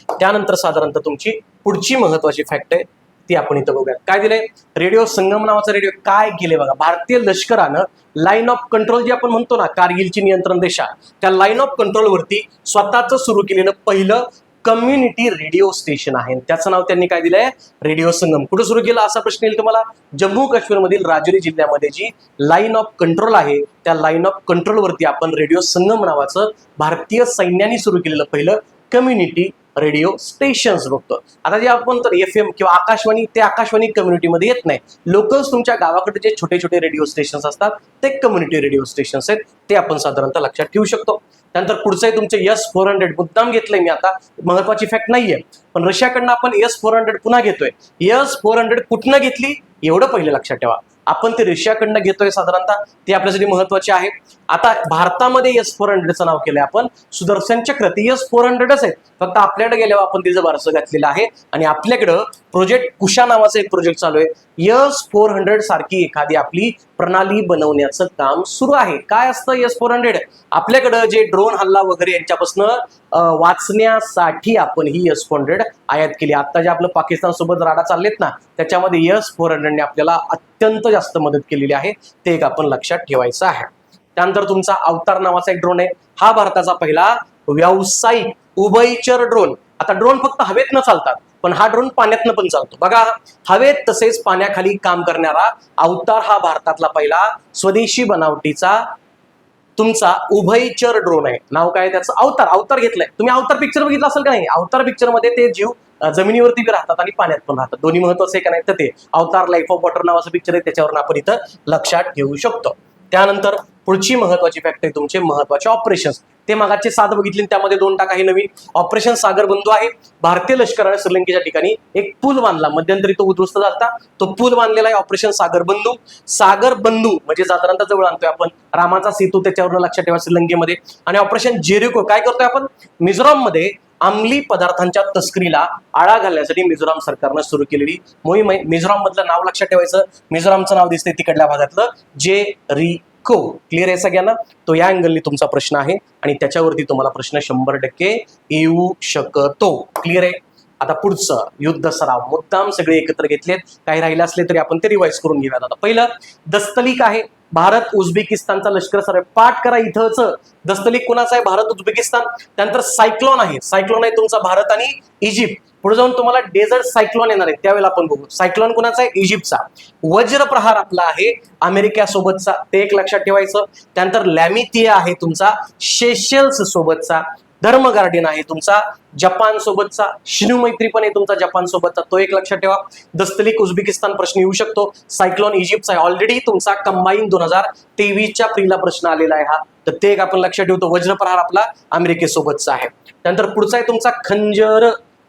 त्यानंतर साधारणतः तुमची पुढची महत्वाची फॅक्ट आहे ती आपण इथं बघूया. काय दिलंय, रेडिओ संगम नावाचा रेडिओ काय केले बघा. भारतीय लष्करानं लाईन ऑफ कंट्रोल जे आपण म्हणतो ना, कारगिलची नियंत्रण रेषा, त्या लाईन ऑफ कंट्रोल वरती स्वतःच सुरू केलेलं पहिलं कम्युनिटी रेडिओ स्टेशन आहे. त्याचं नाव त्यांनी काय दिलंय, रेडिओ संगम. कुठं सुरू केलं असा प्रश्न येईल तुम्हाला. जम्मू काश्मीरमधील राजौरी जिल्ह्यामध्ये जी लाईन ऑफ कंट्रोल आहे, त्या लाईन ऑफ कंट्रोल वरती आपण रेडिओ संगम नावाचं भारतीय सैन्याने सुरू केलेलं पहिलं कम्युनिटी रेडिओ स्टेशन्स बघतो. आता जे आपण तर FM किंवा आकाशवाणी, ते आकाशवाणी कम्युनिटीमध्ये येत नाही. लोकल्स तुमच्या गावाकडे जे छोटे छोटे रेडिओ स्टेशन्स असतात ते कम्युनिटी रेडिओ स्टेशन्स आहेत, ते आपण साधारणतः लक्षात ठेवू शकतो. त्यानंतर पुढचं आहे तुमचे S-400, मुद्दाम घेतलंय मी, आता महत्वाची फॅक्ट नाहीये, पण रशियाकडनं आपण S-400 पुन्हा घेतोय. S-400 कुठनं घेतली एवढं पहिलं लक्षात ठेवा. आपण ते रशियाकडनं घेतोय साधारणतः, ते आपल्यासाठी महत्वाचे आहे. आता भारतामध्ये S-400चं नाव केलंय आपण सुदर्शन चक्र. ते S-400च आहेत, फक्त आपल्याकडे गेल्यावर आपण तिचं बारसं घातलेलं आहे. आणि आपल्याकडं प्रोजेक्ट कुशा नावाचं एक प्रोजेक्ट चालू आहे. S-400 सारखी एखादी आपली प्रणाली बनवण्याचं काम सुरू आहे. काय असतं S-400, आपल्याकडं जे ड्रोन हल्ला वगैरे यांच्यापासून वाचण्यासाठी आपण ही S-400 आयात केली. आता जे आपलं पाकिस्तान सोबत राडा चाललेत ना, त्याच्यामध्ये S-400 ने आपल्याला अत्यंत जास्त मदत केलेली आहे, ते एक आपण लक्षात ठेवायचं आहे. त्यानंतर तुमचा अवतार नावाचा एक ड्रोन आहे. हा भारताचा पहिला व्यावसायिक उभयचर ड्रोन. आता ड्रोन फक्त हवेत न चालतात, पण हा ड्रोन पाण्यातनं पण चालतो बघा. हवेत तसेच पाण्याखाली काम करणारा अवतार हा भारतातला पहिला स्वदेशी बनावटीचा तुमचा उभयचर ड्रोन आहे. नाव काय त्याचं, अवतार घेतलंय. तुम्ही अवतार पिक्चर बघितलं असेल का नाही. अवतार पिक्चर मध्ये ते जीव जमिनीवरती बी राहतात आणि पाण्यात पण राहतात, दोन्ही महत्वाचं आहे का नाही. तर ते अवतार लाईफ ऑफ वॉटर नावाचं पिक्चर आहे, त्याच्यावरून आपण इथं लक्षात ठेवू शकतो. त्यानंतर पुढची महत्वाची फॅक्ट आहे तुमचे महत्वाचे ऑपरेशन्स. ते मागाचे 7 बघितले, त्यामध्ये 2 टाका. हे नवीन ऑपरेशन सागर बंधू आहे. भारतीय लष्कराने श्रीलंकेच्या ठिकाणी एक पूल बांधला, मध्यंतरी तो उद्ध्वस्त झाला, तो पूल बांधलेला आहे ऑपरेशन सागर बंधू. सागर बंधू म्हणजे साधारणतः जवळ आणतोय आपण रामाचा सेतू, त्याच्यावरून लक्षात ठेवा श्रीलंकेमध्ये. आणि ऑपरेशन जेरिको काय करतोय आपण, मिझोराम मध्ये अंमली पदार्थांच्या तस्करीला आळा घालण्यासाठी मिझोराम सरकारनं सुरू केलेली मोहीम आहे. मिझोराम मधलं नाव लक्षात ठेवायचं. मिझोरामचं नाव दिसतंय तिकडल्या भागातलं, इको. क्लिअर आहे सगळ्यांना? तो या अँगलने तुमचा प्रश्न आहे आणि त्याच्यावरती तुम्हाला प्रश्न 100% येऊ शकतो. क्लिअर आहे? आता पुढचं युद्ध सराव मुद्दाम सगळे एकत्र घेतलेत, काही राहिले असले तरी आपण ते रिवाइज करून घेऊयात. आता पहिलं दस्तलिक आहे, भारत उझबेकिस्तानचा लष्कर सराव. पाठ करा इथंच. दस्तलिक कुणाचा आहे? भारत उझबेकिस्तान. त्यानंतर सायक्लोन आहे, सायक्लोन आहे तुमचा भारत आणि इजिप्त. पुढे जाऊन तुम्हाला डेझर्ट सायक्लोन येणार आहे, त्यावेळेला आपण बघू. सायक्लोन कुणाचा आहे? इजिप्तचा. वज्रप्रहार आपला आहे अमेरिकेसोबतचा, ते एक लक्षात ठेवायचं. त्यानंतर लॅमिथिया आहे तुमचा सेशेल्स सोबतचा. धर्म गार्डियन आहे तुमचा जपान सोबतचा. शिनू मैत्री पण आहे तुमचा जपान सोबतचा, तो एक लक्षात ठेवा. दस्तलिक उझबेकिस्तान प्रश्न येऊ शकतो. सायक्लोन इजिप्तचा आहे, ऑलरेडी तुमचा कंबाईन 2023च्या प्रीला प्रश्न आलेला आहे हा, तर ते एक आपण लक्षात ठेवतो. वज्रप्रहार आपला अमेरिकेसोबतचा आहे. त्यानंतर पुढचा आहे तुमचा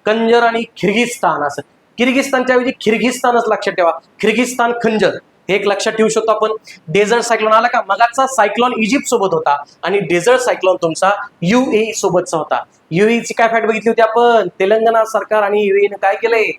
खंजर आणि किर्गिस्तान. असं किर्गिस्तानच्या ऐवजी किर्गिस्तानच लक्षात ठेवा. किर्गिस्तान खंजर हे एक लक्षात ठेवू शकतो आपण. डेझर्ट सायक्लोन आला का? मगाचा सायक्लोन इजिप्त सोबत होता आणि डेझर्ट सायक्लोन तुमचा UAE सोबतचा होता. UAE ची काय फॅक्ट बघितली होती आपण? तेलंगणा सरकार आणि UAE ने काय केलंय?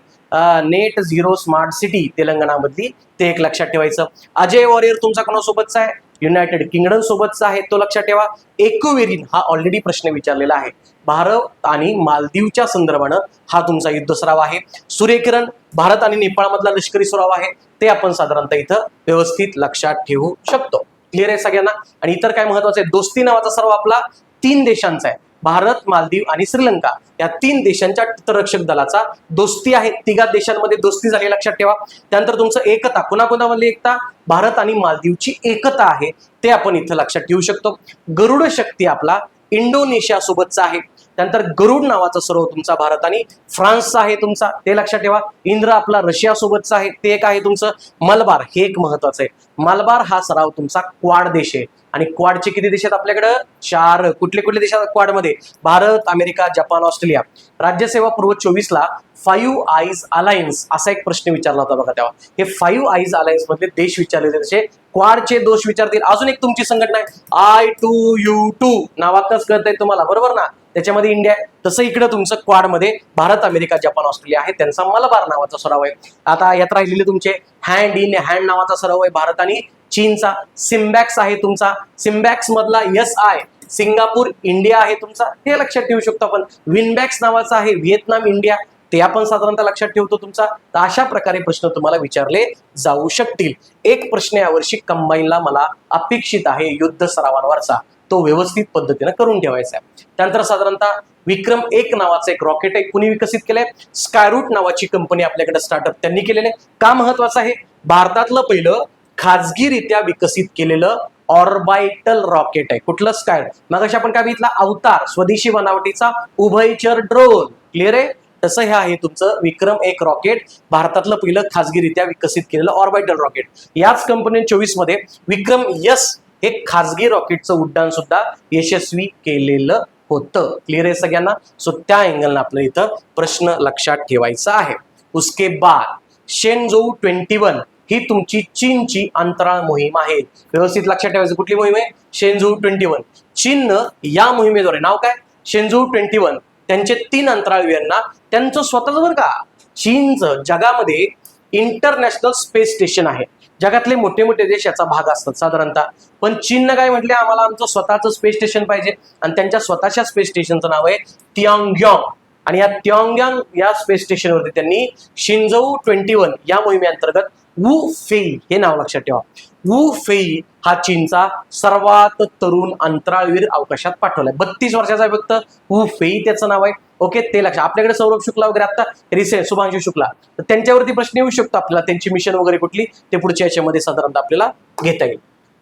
नेट झिरो स्मार्ट सिटी तेलंगणामधली, ते एक लक्षात ठेवायचं. अजय वॉरियर तुमचा कोणासोबतचा आहे? युनायटेड किंगडम सोबतचा आहे, तो लक्षात ठेवा. एकोवेरिन हा ऑलरेडी प्रश्न विचारलेला आहे, भारत आणि मालदीवच्या संदर्भानं हा तुमचा युद्ध सराव आहे. सूर्यकिरण भारत आणि नेपाळमधला लष्करी सराव आहे, ते आपण साधारणतः इथं व्यवस्थित लक्षात ठेवू शकतो. क्लिअर आहे सगळ्यांना? आणि इतर काय महत्वाचं आहे? दोस्ती नावाचा सराव आपला 3 देशांचा आहे, भारत, मालदीव आणि श्रीलंका या 3 देशांच्या तटरक्षक दलाचा दोस्ती आहे. 3 देशांमध्ये दोस्ती झाली, लक्षात ठेवा. त्यानंतर तुमचं एकता, कुणाकुणामधली एकता? भारत आणि मालदीवची एकता आहे, ते आपण इथं लक्षात ठेवू शकतो. गरुड शक्ती आपला इंडोनेशिया सोबतचा आहे. त्यानंतर गरुड नावाचा सरोवर तुमचा भारत आणि फ्रान्सचा आहे तुमचा, ते लक्षात ठेवा. इंद्र आपला रशिया सोबतचा आहे, ते एक आहे तुमचं. मलबार हे एक महत्वाचं आहे. मलबार हा सराव तुमचा क्वाड देश आहे आणि क्वाडचे किती देश आहेत आपल्याकडे? 4. कुठले कुठले देश आहेत क्वाडमध्ये? Bharat, America, Japan, Australia. राज्यसेवा पूर्व 24ला 5 आईज अलायन्स असा एक प्रश्न विचारला होता बघा तेव्हा. हे 5 आईज अलायन्स मधले देश विचारले तसे क्वाडचे दोष विचारतील. अजून एक तुमची संघटना आहे I2U2 नावातच कळतंय तुम्हाला, बरोबर ना? त्याच्यामध्ये इंडिया आहे. तसं इकडे तुमचं क्वाडमध्ये भारत, अमेरिका, जपान, ऑस्ट्रेलिया आहे, त्यांचा मलबार नावाचा सराव आहे. आता यात राहिलेले तुमचे हँड इन हँड नावाचा सराव आहे भारत आणि चीनचा. सिम्बॅक्स आहे तुमचा, सिम्बॅक्स मधला SI सिंगापूर इंडिया आहे तुमचा, हे लक्षात ठेवू शकतो आपण. विनबॅक्स नावाचा आहे व्हिएतनाम इंडिया, ते आपण साधारणतः लक्षात ठेवतो तुमचा. तर अशा प्रकारे प्रश्न तुम्हाला विचारले जाऊ शकतील. एक प्रश्न यावर्षी कंबाईनला मला अपेक्षित आहे युद्ध सरावांवरचा, तो व्यवस्थित पद्धतीने करून ठेवायचा आहे. त्यानंतर साधारणतः विक्रम 1 नावाचं एक रॉकेट आहे, कुणी विकसित केलंय? स्कायरूट नावाची कंपनी आपल्याकडे स्टार्टअप त्यांनी केलेले. का महत्वाचं आहे? भारतातलं पहिलं खाजगीरित्या विकसित केलेलं ऑर्बिटल रॉकेट आहे. कुठलं? स्कायरूट. मग आपण काय बघितलं? अवतार स्वदेशी बनावटीचा उभयचर ड्रोन. क्लिअर आहे? तसं हे आहे तुमचं विक्रम 1 रॉकेट, भारतातलं पहिलं खाजगीरित्या विकसित केलेलं ऑर्बिटल रॉकेट. याच कंपनीने 24 मध्ये विक्रम S हे खाजगी रॉकेटचं उड्डाण सुद्धा यशस्वी केलेलं होतं. क्लिअर आहे सगळ्यांना? सो त्या अँगलनं आपलं इथं प्रश्न लक्षात ठेवायचा आहे. उसके बाद शेनझोऊ 21 ही तुमची चीनची अंतराळ मोहीम आहे. व्यवस्थित लक्षात ठेवायचं. कुठली मोहीम आहे? शेनझोऊ 21. चीननं या मोहिमेद्वारे, नाव काय? शेनझोऊ 21, त्यांचे 3 अंतराळवीरांना त्यांचं स्वतःच बरं का, चीनचं जगामध्ये इंटरनॅशनल स्पेस स्टेशन आहे. जगातले मोठे मोठे देश याचा भाग असतात साधारणतः, पण चीननं काय म्हटले? आम्हाला आमचं स्वतःचं स्पेस स्टेशन पाहिजे आणि त्यांच्या स्वतःच्या स्पेस स्टेशनचं नाव आहे तियांग्यांग. आणि या तियांग्यांग या स्पेस स्टेशनवरती त्यांनी शिनझोऊ 21 या मोहिमेअंतर्गत वू फेई हे नाव लक्षात ठेवा. वू फेई हा चीनचा सर्वात तरुण अंतराळवीर अवकाशात पाठवलाय. 32 वर्षाचा आहे फक्त. वू फेई त्याचं नाव आहे. ओके, ते लक्षात. आपल्याकडे सौरभ शुक्ला वगैरे आता रिसेंट शुभांशु शुक्ला, तर त्यांच्यावरती प्रश्न येऊ शकतो आपल्याला. त्यांची मिशन वगैरे कुठली ते पुढच्या याच्यामध्ये साधारणतः आपल्याला घेता येईल.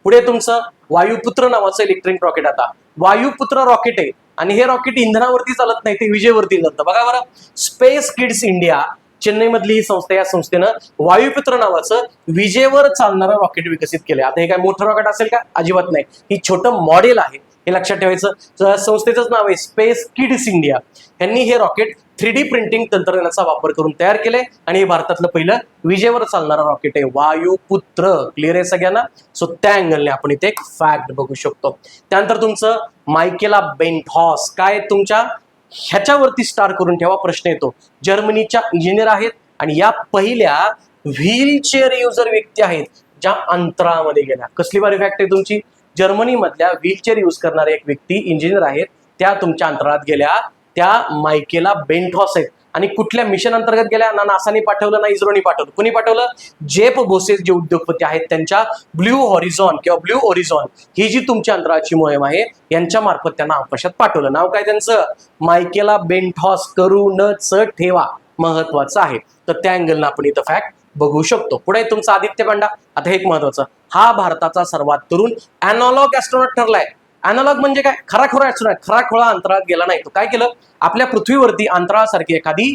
पुढे तुमचं वायुपुत्र नावाचं इलेक्ट्रिक रॉकेट. आता वायुपुत्र रॉकेट आहे आणि हे रॉकेट इंधनावरती चालत नाही, ते विजेवरती चालतं. बघा बरं, स्पेस किड्स इंडिया चेन्नई मधली ही संस्था, या संस्थेनं वायुपुत्र नावाचं विजेवर चालणारं रॉकेट विकसित केलंय. आता हे काय मोठं रॉकेट असेल का? अजिबात नाही. ही छोटं मॉडेल आहे, हे लक्षात ठेवायचं. संस्थेचं नाव आहे स्पेस किड्स इंडिया. यांनी हे रॉकेट 3D प्रिंटिंग तंत्रज्ञानाचा वापर करून तयार केलंय आणि हे भारतातलं पहिलं विजेवर चालणारं रॉकेट आहे वायुपुत्र. क्लिअर आहे सगळ्यांना? सो त्या अँगलने आपण इथे एक फॅक्ट बघू शकतो. त्यानंतर तुमचं मायकेला बेंटहॉस, काय तुमच्या ह्याच्यावरती स्टार करून ठेवा, प्रश्न येतो. जर्मनीच्या इंजिनियर आहेत आणि या पहिल्या व्हीलचेअर युजर व्यक्ती आहेत ज्या अंतराळामध्ये गेल्या. कसली भारी फॅक्ट आहे तुमची. जर्मनीमधल्या व्हीलचेअर यूज करणारे एक व्यक्ती इंजिनियर आहेत, त्या तुमच्या अंतराळात गेल्या. त्या मायकेला बेंटॉस आहेत आणि कुठल्या मिशन अंतर्गत गेल्या. ना नासाने पाठवलं ना इस्रोनी पाठवलं. कुणी पाठवलं? जेफ बेझोस जे उद्योगपती आहेत त्यांच्या ब्ल्यू हॉरिझॉन किंवा ब्ल्यू ओरिझॉन ही जी तुमची अंतराळाची मोहीम आहे यांच्या मार्फत त्यांना अवकाशात पाठवलं. नाव काय त्यांचं? मायकेला बेंटॉस. करूनच ठेवा, महत्वाचं आहे. तर त्या अँगलनं आपण इथं फॅक्ट बघू शकतो. पुढे तुमचा आदित्य पांडा. आता हे एक महत्वाचं, हा भारताचा सर्वात तरुण अॅनालॉग ॲस्ट्रॉनॉट ठरलाय. अॅनालॉग म्हणजे काय? खराखोरा ॲस्ट्रॉनॉट. खराखोरा अंतराळात गेला नाही. तो काय केलं? आपल्या पृथ्वीवरती अंतराळासारखी एखादी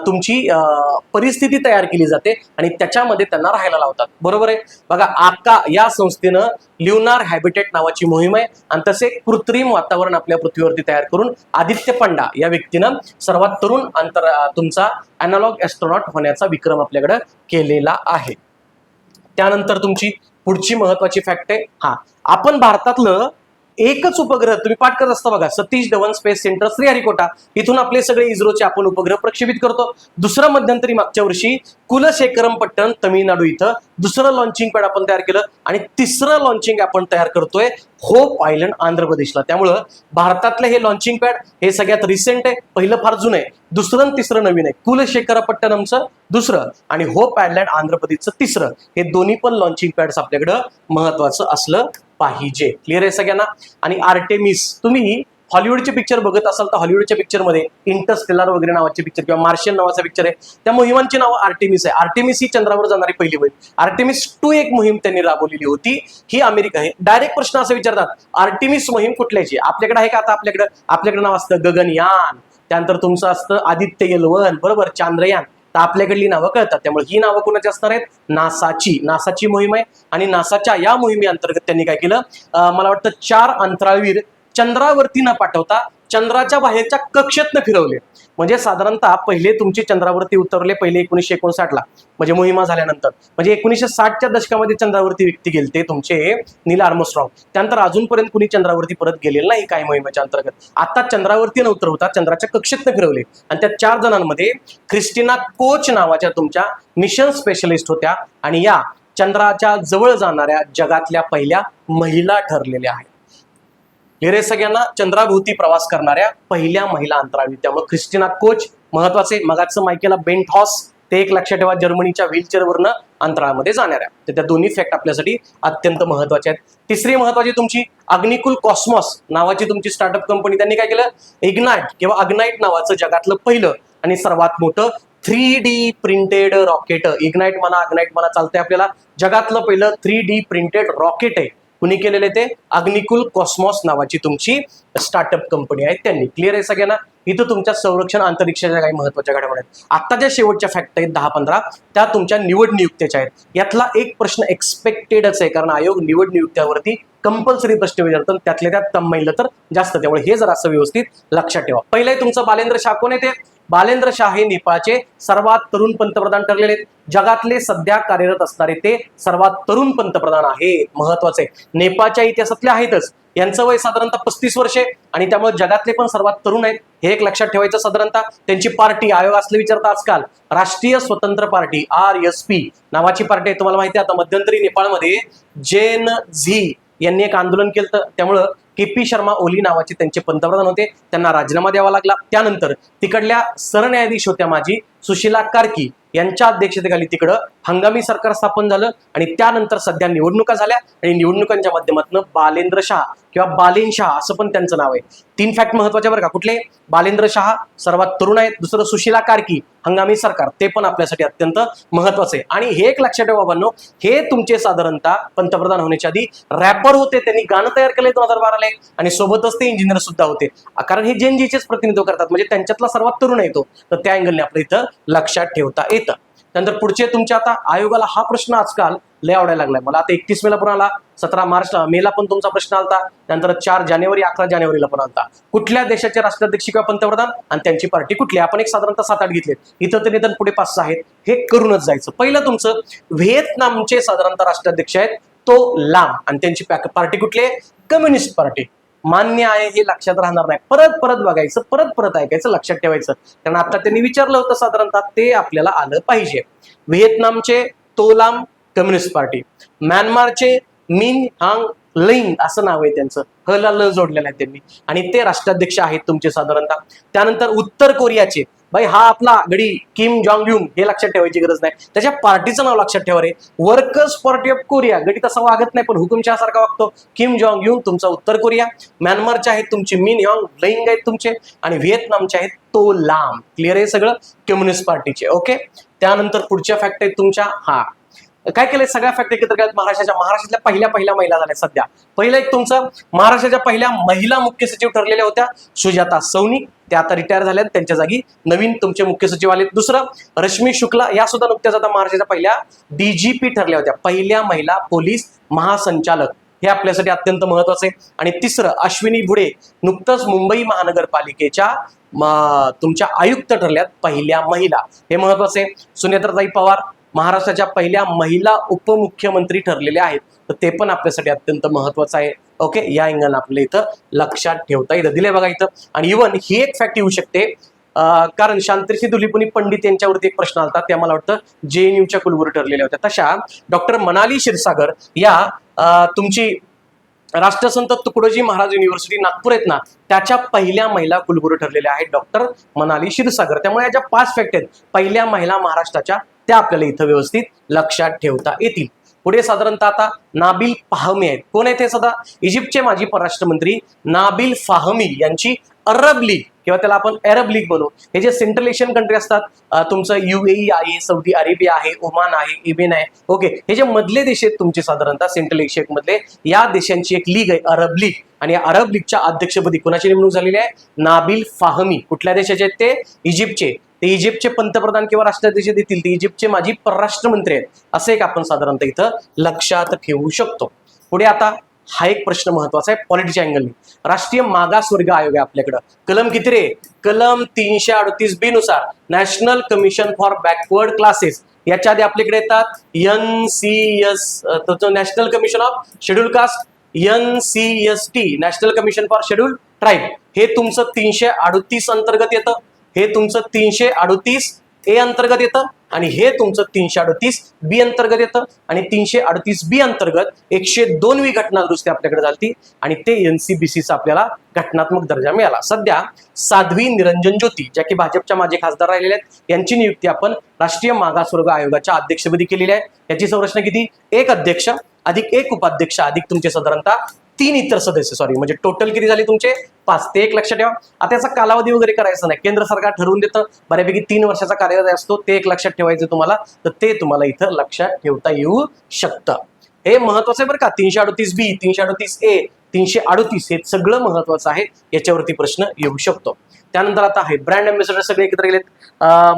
तुमची परिस्थिती तयार केली जाते आणि त्याच्यामध्ये त्यांना राहायला लावतात. बरोबर आहे. बघा, आका या संस्थेनं ल्युनार हॅबिटेट नावाची मोहीम आहे आणि तसे कृत्रिम वातावरण आपल्या पृथ्वीवरती तयार करून आदित्य पंडा या व्यक्तीनं सर्वात तरुण तुमचा अॅनालॉग ॲस्ट्रॉनॉट होण्याचा विक्रम आपल्याकडे केलेला आहे. त्यानंतर तुमची पुढची महत्वाची फॅक्ट आहे, आपण भारतातलं एकच उपग्रह तुम्ही पाठ करत असता बघा, सतीश धवन स्पेस सेंटर श्रीहरिकोटा, इथून आपले सगळे इस्रोचे आपण उपग्रह प्रक्षेपित करतो. दुसरं मध्यंतरी मागच्या वर्षी कुलशेखरमपट्टण तमिळनाडू इथं दुसरं लॉन्चिंग पॅड आपण तयार केलं आणि तिसरं लॉन्चिंग आपण तयार करतोय होप आयलंड आंध्र प्रदेशला. त्यामुळं भारतातलं हे लॉन्चिंग पॅड हे सगळ्यात रिसेंट आहे. पहिलं फार जुनं आहे, दुसरं आणि तिसरं नवीन आहे. कुलशेखरपट्टणमचं दुसरं आणि होप आयलंड आंध्र प्रदेशचं तिसरं, हे दोन्ही पण लॉन्चिंग पॅड्स आपल्याकडं महत्वाचं असलं पाहिजे. क्लिअर आहे सगळ्यांना. आणि आर्टेमिस, तुम्ही हॉलिवूडचे पिक्चर बघत असाल तर हॉलिवूडच्या पिक्चरमध्ये इंटरस्टेलर वगैरे नावाचे पिक्चर किंवा मार्शियन नावाचा पिक्चर आहे, त्या मोहिमांची नाव आर्टेमिस आहे. आर्टेमिस ही चंद्रावर जाणारी पहिली मोहीम. आर्टेमिस 2 एक मोहीम त्यांनी राबवलेली होती, ही अमेरिका आहे. डायरेक्ट प्रश्न असे विचारतात, आर्टेमिस मोहीम कुठल्याची? आपल्याकडे आहे का? आता आपल्याकडे नाव असतं गगनयान, त्यानंतर तुमचं असतं आदित्य L1, बरोबर, चांद्रयान. तर आपल्याकडली नावं कळतात. त्यामुळे ही नावं कोणाची असणार आहेत? नासाची मोहीम आहे. आणि नासाच्या या मोहिमे अंतर्गत त्यांनी काय केलं? मला वाटतं 4 अंतराळवीर चंद्रावरती न पाठवता चंद्राच्या बाहेरच्या कक्षेतनं फिरवले. म्हणजे साधारणतः पहिले तुमचे चंद्रावरती उतरले पहिले 1959 ला, म्हणजे मोहिमा झाल्यानंतर. म्हणजे 1960च्या दशकामध्ये चंद्रावरती व्यक्ती गेलते तुमचे नील आर्मस्ट्रॉंग. त्यानंतर अजूनपर्यंत कुणी चंद्रावरती परत गेलेलं नाही काही मोहिमेच्या अंतर्गत. आता चंद्रावरती न उतरवता चंद्राच्या कक्षेतनं फिरवले आणि त्या 4 जणांमध्ये क्रिस्टिना कोच नावाच्या तुमच्या मिशन स्पेशलिस्ट होत्या आणि या चंद्राच्या जवळ जाणाऱ्या जगातल्या पहिल्या महिला ठरलेल्या आहेत. हे सगळ्यांना चंद्राभोवती प्रवास करणाऱ्या पहिल्या महिला अंतराळवीर. त्यामुळे क्रिस्टिना कोच महत्वाचे. मगाचं मायकेला बेंटॉस ते एक लक्षात ठेवा, जर्मनीच्या व्हीलचेअरवरनं अंतराळामध्ये जाणाऱ्या. तर त्या दोन्ही फॅक्ट आपल्यासाठी अत्यंत महत्वाचे आहेत. तिसरी महत्वाची तुमची अग्निकुल कॉस्मॉस नावाची तुमची स्टार्टअप कंपनी. त्यांनी काय केलं? इग्नाइट किंवा अग्नाइट नावाचं जगातलं पहिलं आणि सर्वात मोठं 3D प्रिंटेड रॉकेट. इग्नाइट म्हणा अग्नाइट म्हणा चालतंय आपल्याला. जगातलं पहिलं 3D प्रिंटेड रॉकेट आहे. कुणी केलेले? ते अग्निकुल कॉस्मॉस नावाची तुमची स्टार्टअप कंपनी आहे त्यांनी. क्लिअर आहे सगळ्यांना. इथं तुमच्या संरक्षण अंतरिक्षाच्या काही महत्वाच्या घडामोडी आहेत. आता ज्या शेवटच्या फॅक्ट आहेत 10-15 त्या तुमच्या निवड नियुक्त्याच्या आहेत. यातला एक प्रश्न एक्सपेक्टेडच आहे, कारण आयोग निवड नियुक्त्यावरती कंपल्सरी प्रश्न विचारतात, त्यातल्या त्यात कम महिलं तर जास्त. त्यामुळे हे जर असं व्यवस्थित लक्षात ठेवा. पहिलं आहे तुमचं बालेंद्र शाह. कोण आहे ते? बालेंद्र शाह हे नेपाळचे सर्वात तरुण पंतप्रधान ठरलेले आहेत. जगातले सध्या कार्यरत असणारे ते सर्वात तरुण पंतप्रधान आहेत. महत्वाचे. नेपाळच्या इतिहासातले आहेतच. यांचं वय साधारणतः 35 वर्षे आणि त्यामुळे जगातले पण सर्वात तरुण आहेत, हे एक लक्षात ठेवायचं. साधारणतः त्यांची पार्टी आयोग असले विचारता आजकाल, राष्ट्रीय स्वतंत्र पार्टी RSP नावाची पार्टी आहे. तुम्हाला माहिती आहे आता मध्यंतरी नेपाळमध्ये जेन झी यांनी एक आंदोलन केलं, त्यामुळं KP शर्मा ओली नावाचे त्यांचे पंतप्रधान होते, त्यांना राजीनामा द्यावा लागला. त्यानंतर तिकडल्या सरन्यायाधीश होत्या माजी सुशीला कार्की यांच्या अध्यक्षतेखाली तिकडं हंगामी सरकार स्थापन झालं आणि त्यानंतर सध्या निवडणुका झाल्या आणि निवडणुकांच्या माध्यमातून बालेंद्र शाह किंवा बालेन शाह असं पण त्यांचं नाव आहे. 3 फॅक्ट महत्वाच्या बरं का. कुठले? बालेंद्र शाह सर्वात तरुण आहेत, दुसरं सुशीला कार्की हंगामी सरकार, ते पण आपल्यासाठी अत्यंत महत्वाचं आहे. आणि हे एक लक्षात ठेवा बाबांनो, हे तुमचे साधारणतः पंतप्रधान होण्याच्या आधी रॅपर होते, त्यांनी गाणं तयार केले 2012 ला आणि सोबतच ते इंजिनियर सुद्धा होते, कारण हे जेन जीचेच प्रतिनिधित्व करतात, म्हणजे त्यांच्यातला सर्वात तरुण आहे तो. तर त्या अँगलने आपल्या इथं लक्षात ठेवता येतं. त्यानंतर पुढचे तुमच्या आता आयोगाला हा प्रश्न आजकाल लय आवडायला लागलाय मला. आता 31 मेला पण आला, 17 मार्चला मेला पण तुमचा प्रश्न आलता, त्यानंतर 4 जानेवारी 11 जानेवारीला पण आलता. कुठल्या देशाचे राष्ट्राध्यक्ष किंवा पंतप्रधान आणि त्यांची पार्टी कुठली? आपण एक साधारणतः 7-8 घेतले. इथं ते निदान पुढे 5-6 आहेत, हे करूनच जायचं. पहिलं तुमचं व्हिएतनामचे साधारणतः राष्ट्राध्यक्ष आहेत तो लाम आणि त्यांची पार्टी कुठली आहे? Communist party. मान्य आहे हे लक्षात राहणार नाही, परत बघायचं, परत ऐकायचं, लक्षात ठेवायचं, कारण आता त्यांनी विचारलं होतं साधारणतः ते आपल्याला आलं पाहिजे. व्हिएतनामचे तोलाम कम्युनिस्ट पार्टी. म्यानमारचे मिन हांग लैंग असं नाव आहे त्यांचं, ह ला ल जोडलेलं आहे त्यांनी, आणि ते राष्ट्राध्यक्ष आहेत तुमचे साधारणतः. त्यानंतर उत्तर कोरियाचे, भाई हा आपला गडी किम जॉंग युन, हे लक्षात ठेवायची गरज नाही, त्याच्या पार्टीचं नाव लक्षात ठेवा रे, वर्कर्स पार्टी ऑफ कोरिया. गडी तसा वागत नाही पण हुकुमशहा सारखा वागतो. किम जॉंग युन तुमचा उत्तर कोरिया, म्यानमारचे आहेत तुमचे मिन ह्यांग लैंग आहेत तुमचे, आणि व्हिएतनामचे आहेत तो लाम. क्लिअर आहे सगळं कम्युनिस्ट पार्टीचे. ओके, त्यानंतर पुढच्या फॅक्ट आहेत तुमच्या. हा काय केलंय, सगळ्या फॅक्ट एकत्र केल्यात. महाराष्ट्रातल्या पहिल्या महिला झाल्या सध्या. पहिलं एक तुमचं, महाराष्ट्राच्या पहिल्या महिला मुख्य सचिव ठरलेल्या होत्या सुजाता सौनी, त्या आता रिटायर झाल्यात, त्यांच्या जागी नवीन तुमचे मुख्य सचिव आले. दुसरं, रश्मी शुक्ला, या सुद्धा नुकत्याच आता महाराष्ट्राच्या पहिल्या डीजीपी ठरल्या होत्या, पहिल्या महिला पोलीस महासंचालक, हे आपल्यासाठी अत्यंत महत्वाचं आहे. आणि तिसरं, अश्विनी बुडे, नुकतंच मुंबई महानगरपालिकेच्या तुमच्या आयुक्त ठरल्यात, पहिल्या महिला, हे महत्वाचं आहे. सुनेत्राताई पवार महाराष्ट्राच्या पहिल्या महिला उपमुख्यमंत्री ठरलेल्या आहेत, तर ते पण आपल्यासाठी अत्यंत महत्वाचं आहे. ओके, या अँगल आपल्या इथं लक्षात ठेवता येतं, दिले बघा इथं. आणि इव्हन ही एक फॅक्ट येऊ शकते, कारण शांतश्री दुलीपुनी पंडित यांच्यावरती एक प्रश्न आलता, त्या मला वाटतं JNUच्या कुलगुरू ठरलेल्या होत्या. तशा डॉक्टर मनाली क्षीरसागर या तुमची राष्ट्रसंत तुकडोजी महाराज युनिव्हर्सिटी नागपूर आहेत ना, त्याच्या पहिल्या महिला कुलगुरू ठरलेल्या आहेत डॉक्टर मनाली क्षीरसागर. त्यामुळे या ज्या 5 फॅक्ट आहेत पहिल्या महिला महाराष्ट्राच्या, त्या आपल्याला इथं व्यवस्थित लक्षात ठेवता येतील. पुढे साधारणतः आता नाबिल फाहमी आहेत. कोण आहेत हे? सध्या इजिप्तचे माजी परराष्ट्र मंत्री नाबिल फाहमी यांची अरब लीग, किंवा त्याला आपण अरब लीग म्हणू, हे जे सेंट्रल एशियन कंट्री असतात, तुमचं UAE आहे, सौदी अरेबिया आहे, ओमान आहे, इबेन आहे, ओके, हे जे मधले देश आहेत तुमचे साधारणतः सेंट्रल एशिया मधले, या देशांची एक लीग आहे अरब लीग, आणि या अरब लीगच्या अध्यक्षपदी कोणाची नेमणूक झालेली आहे? नाबिल फाहमी. कुठल्या देशाचे आहेत ते? इजिप्तचे. ते इजिप्तचे पंतप्रधान किंवा राष्ट्राध्यक्ष देतील, ते इजिप्तचे माजी परराष्ट्र मंत्री आहेत, असं एक आपण साधारणतः इथं लक्षात ठेवू शकतो. पुढे आता हा एक प्रश्न महत्वाचा आहे पॉलिटिच्या अँगलने. राष्ट्रीय मागासवर्ग आयोग आहे आपल्याकडं, कलम किती रे? कलम 338B नुसार national commission for backward classes, याच्या आधी आपल्याकडे येतात NCS, national commission of scheduled caste, NCST, national commission for scheduled tribe, हे तुमचं 338 अंतर्गत येतं, हे तुमचं 338A अंतर्गत येतं, आणि हे तुमचं 338B अंतर्गत येतं, आणि 338B अंतर्गत 102वी घटना दुरुस्ती आपल्याकडे झाली, आणि ते NCBCचा आपल्याला घटनात्मक दर्जा मिळाला. सध्या साध्वी निरंजन ज्योती, ज्या की भाजपच्या माजी खासदार राहिलेल्या आहेत, यांची नियुक्ती आपण राष्ट्रीय मागासवर्ग आयोगाच्या अध्यक्षपदी केलेली आहे. याची संरचना किती? 1 अध्यक्ष अधिक 1 उपाध्यक्ष अधिक तुमचे साधारणतः 3 इतर सदस्य, सॉरी, म्हणजे टोटल किती झाले तुमचे? 5. ते एक लक्षात ठेवा. आता याचा कालावधी वगैरे करायचा नाही, केंद्र सरकार ठरवून देतं, बऱ्यापैकी 3 वर्षाचा कार्यकाळ असतो, ते एक लक्षात ठेवायचं तुम्हाला, तर ते तुम्हाला इथं लक्षात ठेवता येऊ शकतं. हे महत्वाचं आहे बरं का. 338B, 338A, 338 हे सगळं महत्वाचं आहे, याच्यावरती प्रश्न येऊ शकतो. त्यानंतर आता आहे ब्रँड अँबॅसेडर सगळे एकत्र गेलेत.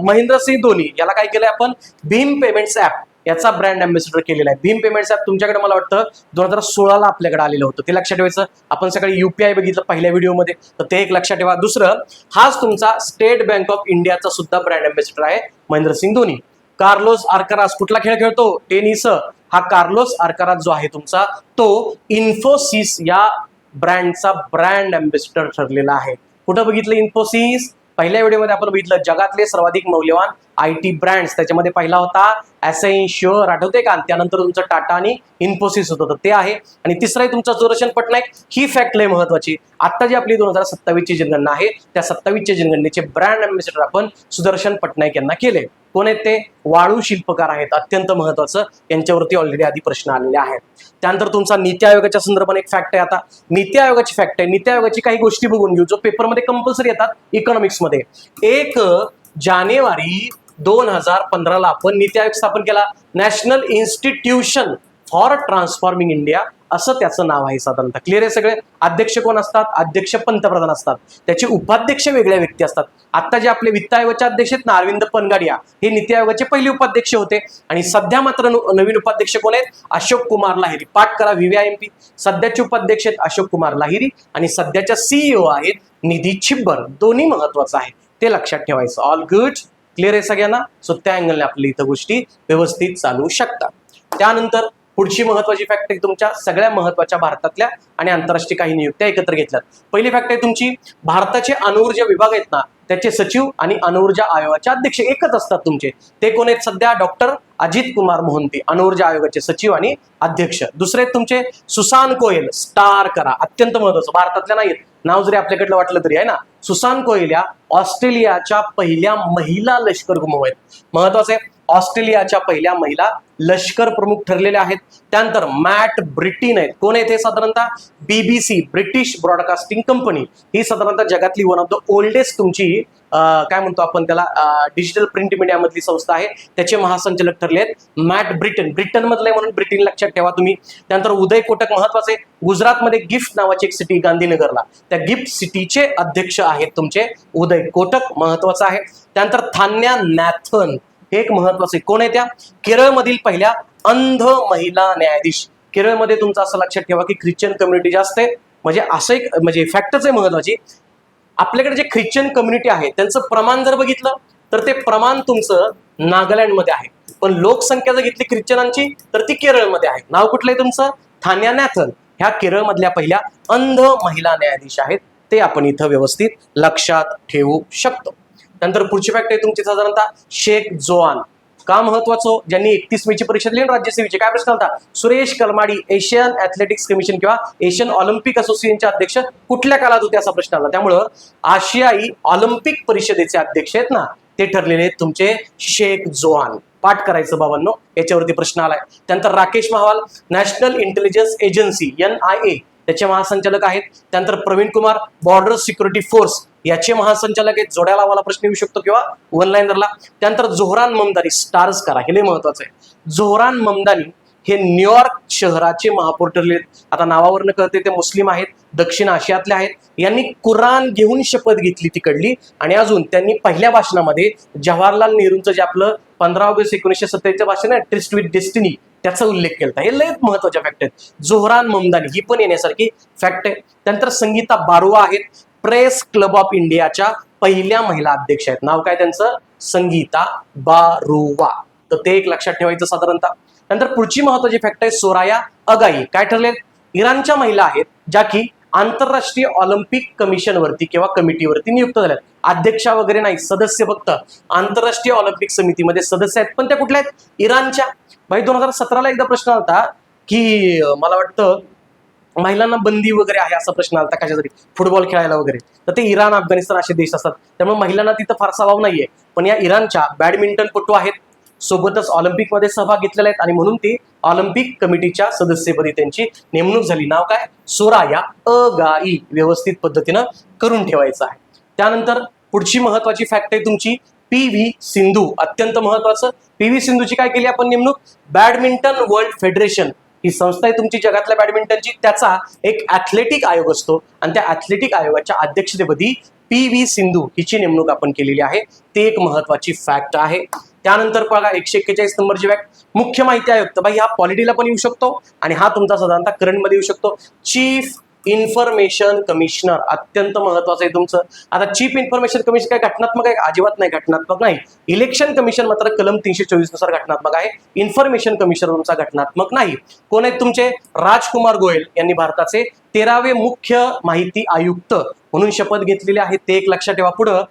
महेंद्रसिंह धोनी याला काय केलंय आपण? भीम पेमेंट्स ऍप याचा ब्रँड अँबॅसेडर केलेला आहे. भीम पेमेंट्स ऍप तुमच्याकडे मला वाटतं 2016ला आपल्याकडे आलेलं होतं, ते लक्षात ठेवायचं. आपण सकाळी UPI बघितलं पहिल्या व्हिडिओमध्ये, तर ते एक लक्षात ठेवा. दुसरं, हाच तुमचा स्टेट बँक ऑफ इंडियाचा सुद्धा ब्रँड अँबॅसेडर आहे महेंद्रसिंह धोनी. कार्लोस अल्काराज कुठला खेळ खेळतो? टेनिस. हा कार्लोस अल्काराज जो आहे तुमचा, तो इन्फोसिस या ब्रँडचा ब्रँड अँबॅसेडर ठरलेला आहे. कुठं बघितलं? इन्फोसिस. पहिल्या व्हिडिओमध्ये आपण बघितलं जगातले सर्वाधिक मौल्यवान IT ब्रँड्स, त्याच्यामध्ये पहिला होता ॲसेन्शिओर, आठवते का? त्यानंतर तुमचं टाटा आणि इन्फोसिस होतं, ते आहे. आणि तिसरा आहे तुमचा सुदर्शन पटनायक. ही फॅक्ट लय महत्वाची. आता जी आपली 2027ची जनगणना आहे, त्या 27च्या जनगणनेचे ब्रँड अँबॅसेडर आपण सुदर्शन पटनायक यांना केले. कोण आहेत ते? वाळू शिल्पकार आहेत, अत्यंत महत्वाचं, यांच्यावरती ऑलरेडी आधी प्रश्न आलेले आहेत. त्यानंतर तुमचा नीती आयोगाच्या संदर्भात एक फॅक्ट आहे. आता नीती आयोगाची फॅक्ट आहे, नीती आयोगाची काही गोष्टी बघून घेऊ जो पेपरमध्ये कंपल्सरी येतात इकॉनॉमिक्स मध्ये. 1 जानेवारी 2015ला आपण नीती आयोग स्थापन केला, national institution for transforming India असं त्याचं नाव आहे साधारणतः. क्लिअर आहे सगळे? अध्यक्ष कोण असतात? अध्यक्ष पंतप्रधान असतात, त्याचे उपाध्यक्ष वेगळ्या व्यक्ती असतात. आता जे आपले वित्त आयोगाचे अध्यक्ष आहेत ना, अरविंद पनगाडिया, हे नीती आयोगाचे पहिले उपाध्यक्ष होते, आणि सध्या मात्र नवीन उपाध्यक्ष कोण आहेत? अशोक कुमार लाहिरी. पाठ करा, VVIMP. सध्याचे उपाध्यक्ष आहेत अशोक कुमार लाहिरी, आणि सध्याच्या CEO आहेत निधी छिब्बर. दोन्ही महत्वाचं आहे, ते लक्षात ठेवायचं. All good? क्लिअर आहे सगळ्यांना? सो त्या अँगलने आपल्या इथं गोष्टी व्यवस्थित चालू शकतात. त्यानंतर पुढची महत्वाची फॅक्ट आहे तुमच्या सगळ्या महत्वाच्या भारतातल्या आणि आंतरराष्ट्रीय काही नियुक्त्या एकत्र घेतल्यात. पहिली फॅक्ट आहे तुमची, भारताचे अणुऊर्जा विभाग आहेत ना त्याचे सचिव आणि अणुऊर्जा आयोगाचे अध्यक्ष एकच असतात तुमचे. ते कोण आहेत सध्या? डॉक्टर अजित कुमार मोहंती, अणुऊर्जा आयोगाचे सचिव आणि अध्यक्ष. दुसरे आहेत तुमचे सुसान कोयल, स्टार करा, अत्यंत महत्वाचं, भारतातल्या नाहीत, नाव जरी आपल्याकडलं वाटलं तरी आहे ना. सुसान कोयल या ऑस्ट्रेलियाच्या पहिल्या महिला लष्कर प्रमुख आहेत. महत्वाचं आहे, ऑस्ट्रेलियाच्या पहिल्या महिला लष्कर प्रमुख ठरलेल्या आहेत. त्यानंतर मॅट ब्रिटिन आहेत. कोण आहेत हे? साधारणतः BBC, ब्रिटिश ब्रॉडकास्टिंग कंपनी, ही साधारणतः जगातली वन ऑफ द ओल्डेस्ट तुमची काय म्हणतो आपण त्याला डिजिटल प्रिंट मीडिया मधली संस्था आहे. त्याचे महासंचालक ठरले आहेत मॅट ब्रिटन, ब्रिटन मधलं आहे म्हणून ब्रिटन लक्षात ठेवा तुम्ही. त्यानंतर उदय कोटक महत्वाचे, गुजरातमध्ये गिफ्ट नावाची एक सिटी गांधीनगरला, त्या गिफ्ट सिटीचे अध्यक्ष आहेत तुमचे उदय कोटक, महत्वाचं आहे. त्यानंतर थान्या नॅथन, एक महत्वाचे, कोण आहे त्या? केरळमधील पहिल्या अंध महिला न्यायाधीश. केरळमध्ये तुमचं असं लक्षात ठेवा की ख्रिश्चन कम्युनिटी जास्त आहे, म्हणजे असं एक म्हणजे फॅक्टच आहे महत्वाची. आपल्याकडे जे ख्रिश्चन कम्युनिटी आहे त्यांचं प्रमाण जर बघितलं तर ते प्रमाण तुमचं नागालँडमध्ये आहे, पण लोकसंख्या जर घेतली ख्रिश्चनांची तर ती केरळमध्ये आहे. नाव कुठलं आहे तुमचं? थान्या नॅथन, ह्या केरळमधल्या पहिल्या अंध महिला न्यायाधीश आहेत. ते आपण इथं व्यवस्थित लक्षात ठेवू शकतो. नंतर पुढची फॅक्ट आहे तुमची साधारणतः शेख जोआन, का महत्वाचं? ज्यांनी 31 मेची परीक्षा दिली राज्यसेवेची. काय प्रश्न होता? Suresh Kalmadi, Asian athletics commission किंवा एशियन ऑलिम्पिक असोसिएशनचे अध्यक्ष कुठल्या काळात होते असा प्रश्न आला. त्यामुळं आशियाई ऑलिम्पिक परिषदेचे अध्यक्ष आहेत ना ते ठरलेले आहेत तुमचे शेख जोआन. पाठ करायचं बाबांनो, याच्यावरती प्रश्न आलाय. त्यानंतर Rakesh Mahawal, national intelligence agency NIA त्याचे महासंचालक आहेत. त्यानंतर Praveen Kumar, border security force याचे महासंचालक आहेत. जोड्या लावायला प्रश्न येऊ शकतो किंवा वन लाईनरला. त्यानंतर जोहरान ममदानी, स्टार्स करा, हे लय महत्वाचं आहे. जोहरान ममदानी हे न्यूयॉर्क शहराचे महापौर ठरले. आता नावावरनं कळते ते मुस्लिम आहेत, दक्षिण आशियातले आहेत. यांनी कुराण घेऊन शपथ घेतली तिकडली, आणि अजून त्यांनी पहिल्या भाषणामध्ये जवाहरलाल नेहरूंचं जे आपलं 15 ऑगस्ट 1947 भाषण आहे ट्रिस्ट विथ डेस्टिनी, त्याचा उल्लेख केला. हे लय महत्वाच्या फॅक्ट आहेत. जोहरान ममदानी ही पण येण्यासारखी फॅक्ट आहे. त्यानंतर संगीता बारुआ आहेत, प्रेस क्लब ऑफ इंडियाच्या पहिल्या महिला अध्यक्ष आहेत. नाव काय त्यांचं? संगीता बारुआ. तर ते एक लक्षात ठेवायचं साधारणतः. नंतर पुढची महत्वाची फॅक्ट आहे सोराया अगाई, काय ठरले? इराणच्या महिला आहेत ज्या की आंतरराष्ट्रीय ऑलिम्पिक कमिशनवरती किंवा कमिटीवरती नियुक्त झाल्यात. अध्यक्षा वगैरे नाही, सदस्य फक्त. आंतरराष्ट्रीय ऑलिम्पिक समितीमध्ये सदस्य आहेत, पण त्या कुठल्या आहेत? इराणच्या. भाई 2017ला एकदा प्रश्न आलता की मला वाटतं महिलांना बंदी वगैरे आहे असा प्रश्न आलता कशासाठी, फुटबॉल खेळायला वगैरे, तर ते इराण, अफगाणिस्तान असे देश असतात, त्यामुळे महिलांना तिथं फारसा वाव नाहीये. पण या इराणच्या बॅडमिंटनपटू आहेत, सोबतच ऑलिम्पिकमध्ये सहभाग घेतलेला आहेत, आणि म्हणून ती ऑलिम्पिक कमिटीच्या सदस्यपदी त्यांची नेमणूक झाली. नाव काय? सोराया अगाई. व्यवस्थित पद्धतीनं करून ठेवायचं आहे. त्यानंतर पुढची महत्वाची फॅक्ट आहे तुमची PV सिंधू, अत्यंत महत्वाचं. PV सिंधूची काय केली आपण नेमणूक? बॅडमिंटन वर्ल्ड फेडरेशन ही संस्था आहे तुमची जगातल्या बॅडमिंटनची, त्याचा एक ॲथलेटिक आयोग असतो, आणि त्या ॲथलेटिक आयोगाच्या अध्यक्षतेपदी PV सिंधू हिची नेमणूक आपण केलेली आहे. ते एक महत्वाची फॅक्ट आहे. त्यानंतर बघा 141 नंबरची फॅक्ट, मुख्य माहिती आयुक्त. बाई हा पॉलिटीला पण येऊ शकतो आणि हा तुमचा साधारणतः करंटमध्ये येऊ शकतो. चीफ इन्फॉर्मेशन कमिशनर, अत्यंत महत्वाचं आहे तुमचं. आता चीफ इन्फॉर्मेशन कमिशन काय घटनात्मक आहे? अजिबात नाही, घटनात्मक नाही. इलेक्शन कमिशन मात्र कलम 324 नुसार घटनात्मक आहे. इन्फॉर्मेशन कमिशनर तुमचा घटनात्मक नाही. कोण आहेत तुमचे? राजकुमार गोयल यांनी भारताचे 13वे मुख्य माहिती आयुक्त म्हणून शपथ घेतलेली आहे. ते एक लक्षात ठेवा. पुढं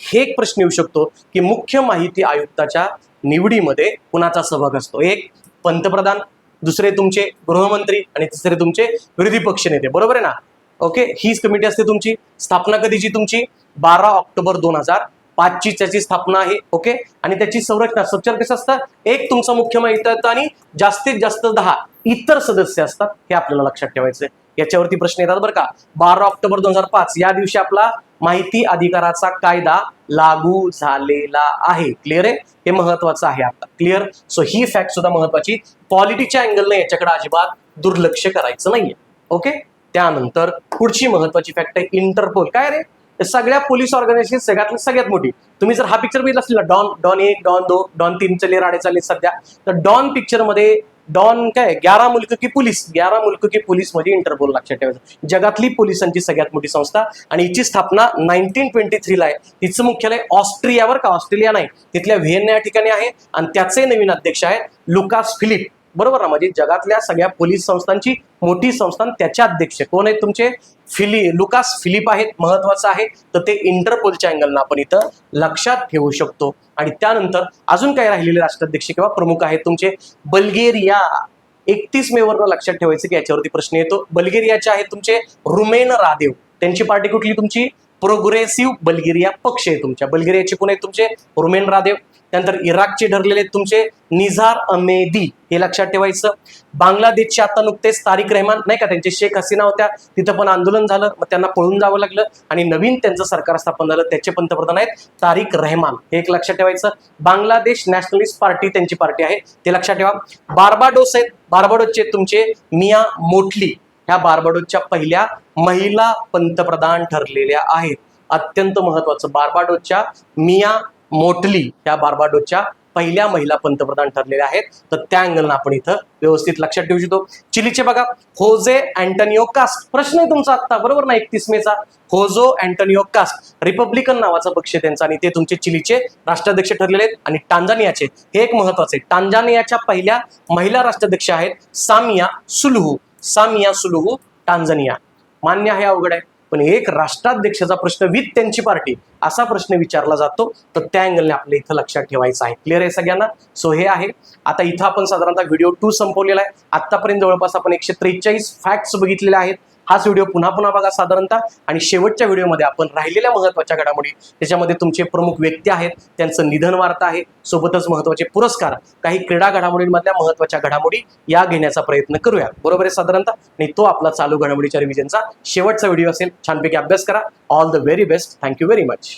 हे एक प्रश्न येऊ शकतो की मुख्य माहिती आयुक्ताच्या निवडीमध्ये कुणाचा सहभाग असतो? एक पंतप्रधान, दुसरे तुमचे गृहमंत्री, आणि तिसरे तुमचे विरोधी पक्ष नेते. बरोबर आहे ना? ओके, हीच कमिटी असते तुमची. स्थापना कधीची तुमची? 12 ऑक्टोबर 2005 त्याची स्थापना आहे. ओके, आणि त्याची संरचना स्ट्रक्चर कसं असतं? एक तुमचा मुख्य माहिती आयुक्त आणि जास्तीत जास्त 10 इतर सदस्य असतात. हे आपल्याला लक्षात ठेवायचं आहे. याच्यावरती प्रश्न येतात बरं का. 12 ऑक्टोबर 2005 या दिवशी आपला माहिती अधिकाराचा कायदा लागू झालेला आहे. क्लिअर आहे? हे महत्वाचं आहे आता. क्लिअर? सो ही फॅक्ट सुद्धा महत्वाची. पॉलिटिक्सच्या अँगलने याच्याकडे अजिबात दुर्लक्ष करायचं नाहीये. ओके, त्यानंतर पुढची महत्वाची फॅक्ट आहे इंटरपोल. काय रे? सगळ्या पोलीस ऑर्गनायझेशन सगळ्यात मोठी. तुम्ही जर हा पिक्चर बघितला असेल ना, डॉन 1, डॉन 2, डॉन 3 चे राडे चालले सध्या, तर डॉन पिक्चर मध्ये डॉन काय 11 मुल्क की पुलिस, 11 मुल्क की पुलिस मध्ये इंटरपोल लक्षात ठेवायचं. जगातली पोलिसांची सगळ्यात मोठी संस्था, आणि हिची स्थापना 1923 ला आहे. तिचं मुख्यालय ऑस्ट्रियावर का ऑस्ट्रेलिया नाही, तिथल्या व्हिएन्ना या ठिकाणी आहे, आणि त्याचे नवीन अध्यक्ष आहेत लुकास फिलिप. बरोबर ना, म्हणजे जगातल्या सगळ्या पोलीस संस्थांची मोठी संस्थान त्याचे अध्यक्ष कोण आहेत तुमचे? लुकास फिलिप आहेत, महत्वाचं आहे. तर ते इंटरपोलच्या अँगलनं आपण इथं लक्षात ठेवू शकतो. आणि त्यानंतर अजून काय राहिलेले राष्ट्राध्यक्ष किंवा प्रमुख आहेत तुमचे? बल्गेरिया. 31 मे वरनं लक्षात ठेवायचं की याच्यावरती प्रश्न येतो. बल्गेरियाचे आहेत तुमचे रुमेन रादेव. त्यांची पार्टी कुठली तुमची? प्रोग्रेसिव्ह बल्गेरिया पक्ष आहे तुमच्या. बल्गेरियाचे कोण आहेत तुमचे? रुमेन रादेव. त्यानंतर इराकचे ठरलेले आहेत तुमचे निझार अमेदी, हे लक्षात ठेवायचं. बांगलादेशचे आता नुकतेच तारिक रहमान नाही का, त्यांचे शेख हसीना होत्या, तिथं पण आंदोलन झालं, मग त्यांना पळून जावं लागलं आणि नवीन त्यांचं सरकार स्थापन झालं, त्याचे पंतप्रधान आहेत तारिक रहमान, हे एक लक्षात ठेवायचं. बांगलादेश नॅशनलिस्ट पार्टी त्यांची पार्टी आहे, ते लक्षात ठेवा. बार्बाडोस आहेत, बार्बाडोसचे तुमचे मिया मोटली, ह्या बार्बाडोसच्या पहिल्या महिला पंतप्रधान ठरलेल्या आहेत. अत्यंत महत्वाचं, बार्बाडोसच्या मिया मोटली ह्या बार्बाडोसच्या पहिल्या महिला पंतप्रधान ठरलेल्या आहेत. तर त्या अँगलनं आपण इथं व्यवस्थित लक्षात ठेवू शकतो. चिलीचे बघा होजे अँटोनियो कास्ट, प्रश्न आहे तुमचा आता बरोबर ना 31 मेचा. होजो अँटोनियो कास्ट, रिपब्लिकन नावाचा पक्ष त्यांचा आणि ते तुमचे चिलीचे राष्ट्राध्यक्ष ठरलेले आहेत. आणि टांझानियाचे, हे एक महत्वाचे, टांझानियाच्या पहिल्या महिला राष्ट्राध्यक्ष आहेत Samia Suluhu. Samia Suluhu, Tanzania. मान्य आहे, अवघड आहे, पण एक राष्ट्राध्यक्षाचा प्रश्न विथ त्यांची पार्टी असा प्रश्न विचारला जातो, तर त्या अँगलने आपल्या इथं लक्षात ठेवायचं आहे. क्लिअर आहे सगळ्यांना? सो हे आहे. आता इथं आपण साधारणतः व्हिडिओ 2 संपवलेला आहे. आतापर्यंत जवळपास आपण 143 फॅक्ट्स बघितलेले आहेत. हाच व्हिडिओ पुन्हा पुन्हा बघा साधारणतः. आणि शेवटच्या व्हिडिओमध्ये आपण राहिलेल्या महत्वाच्या घडामोडी, त्याच्यामध्ये तुमचे प्रमुख व्यक्ती आहेत, त्यांचं निधन वार्ता आहे, सोबतच महत्वाचे पुरस्कार, काही क्रीडा घडामोडींमधल्या महत्वाच्या घडामोडी या घेण्याचा प्रयत्न करूया. बरोबर आहे साधारणतः. आणि तो आपला चालू घडामोडीच्या रिव्हिजनचा शेवटचा व्हिडिओ असेल. छानपैकी अभ्यास करा. All the very best. Thank you very much.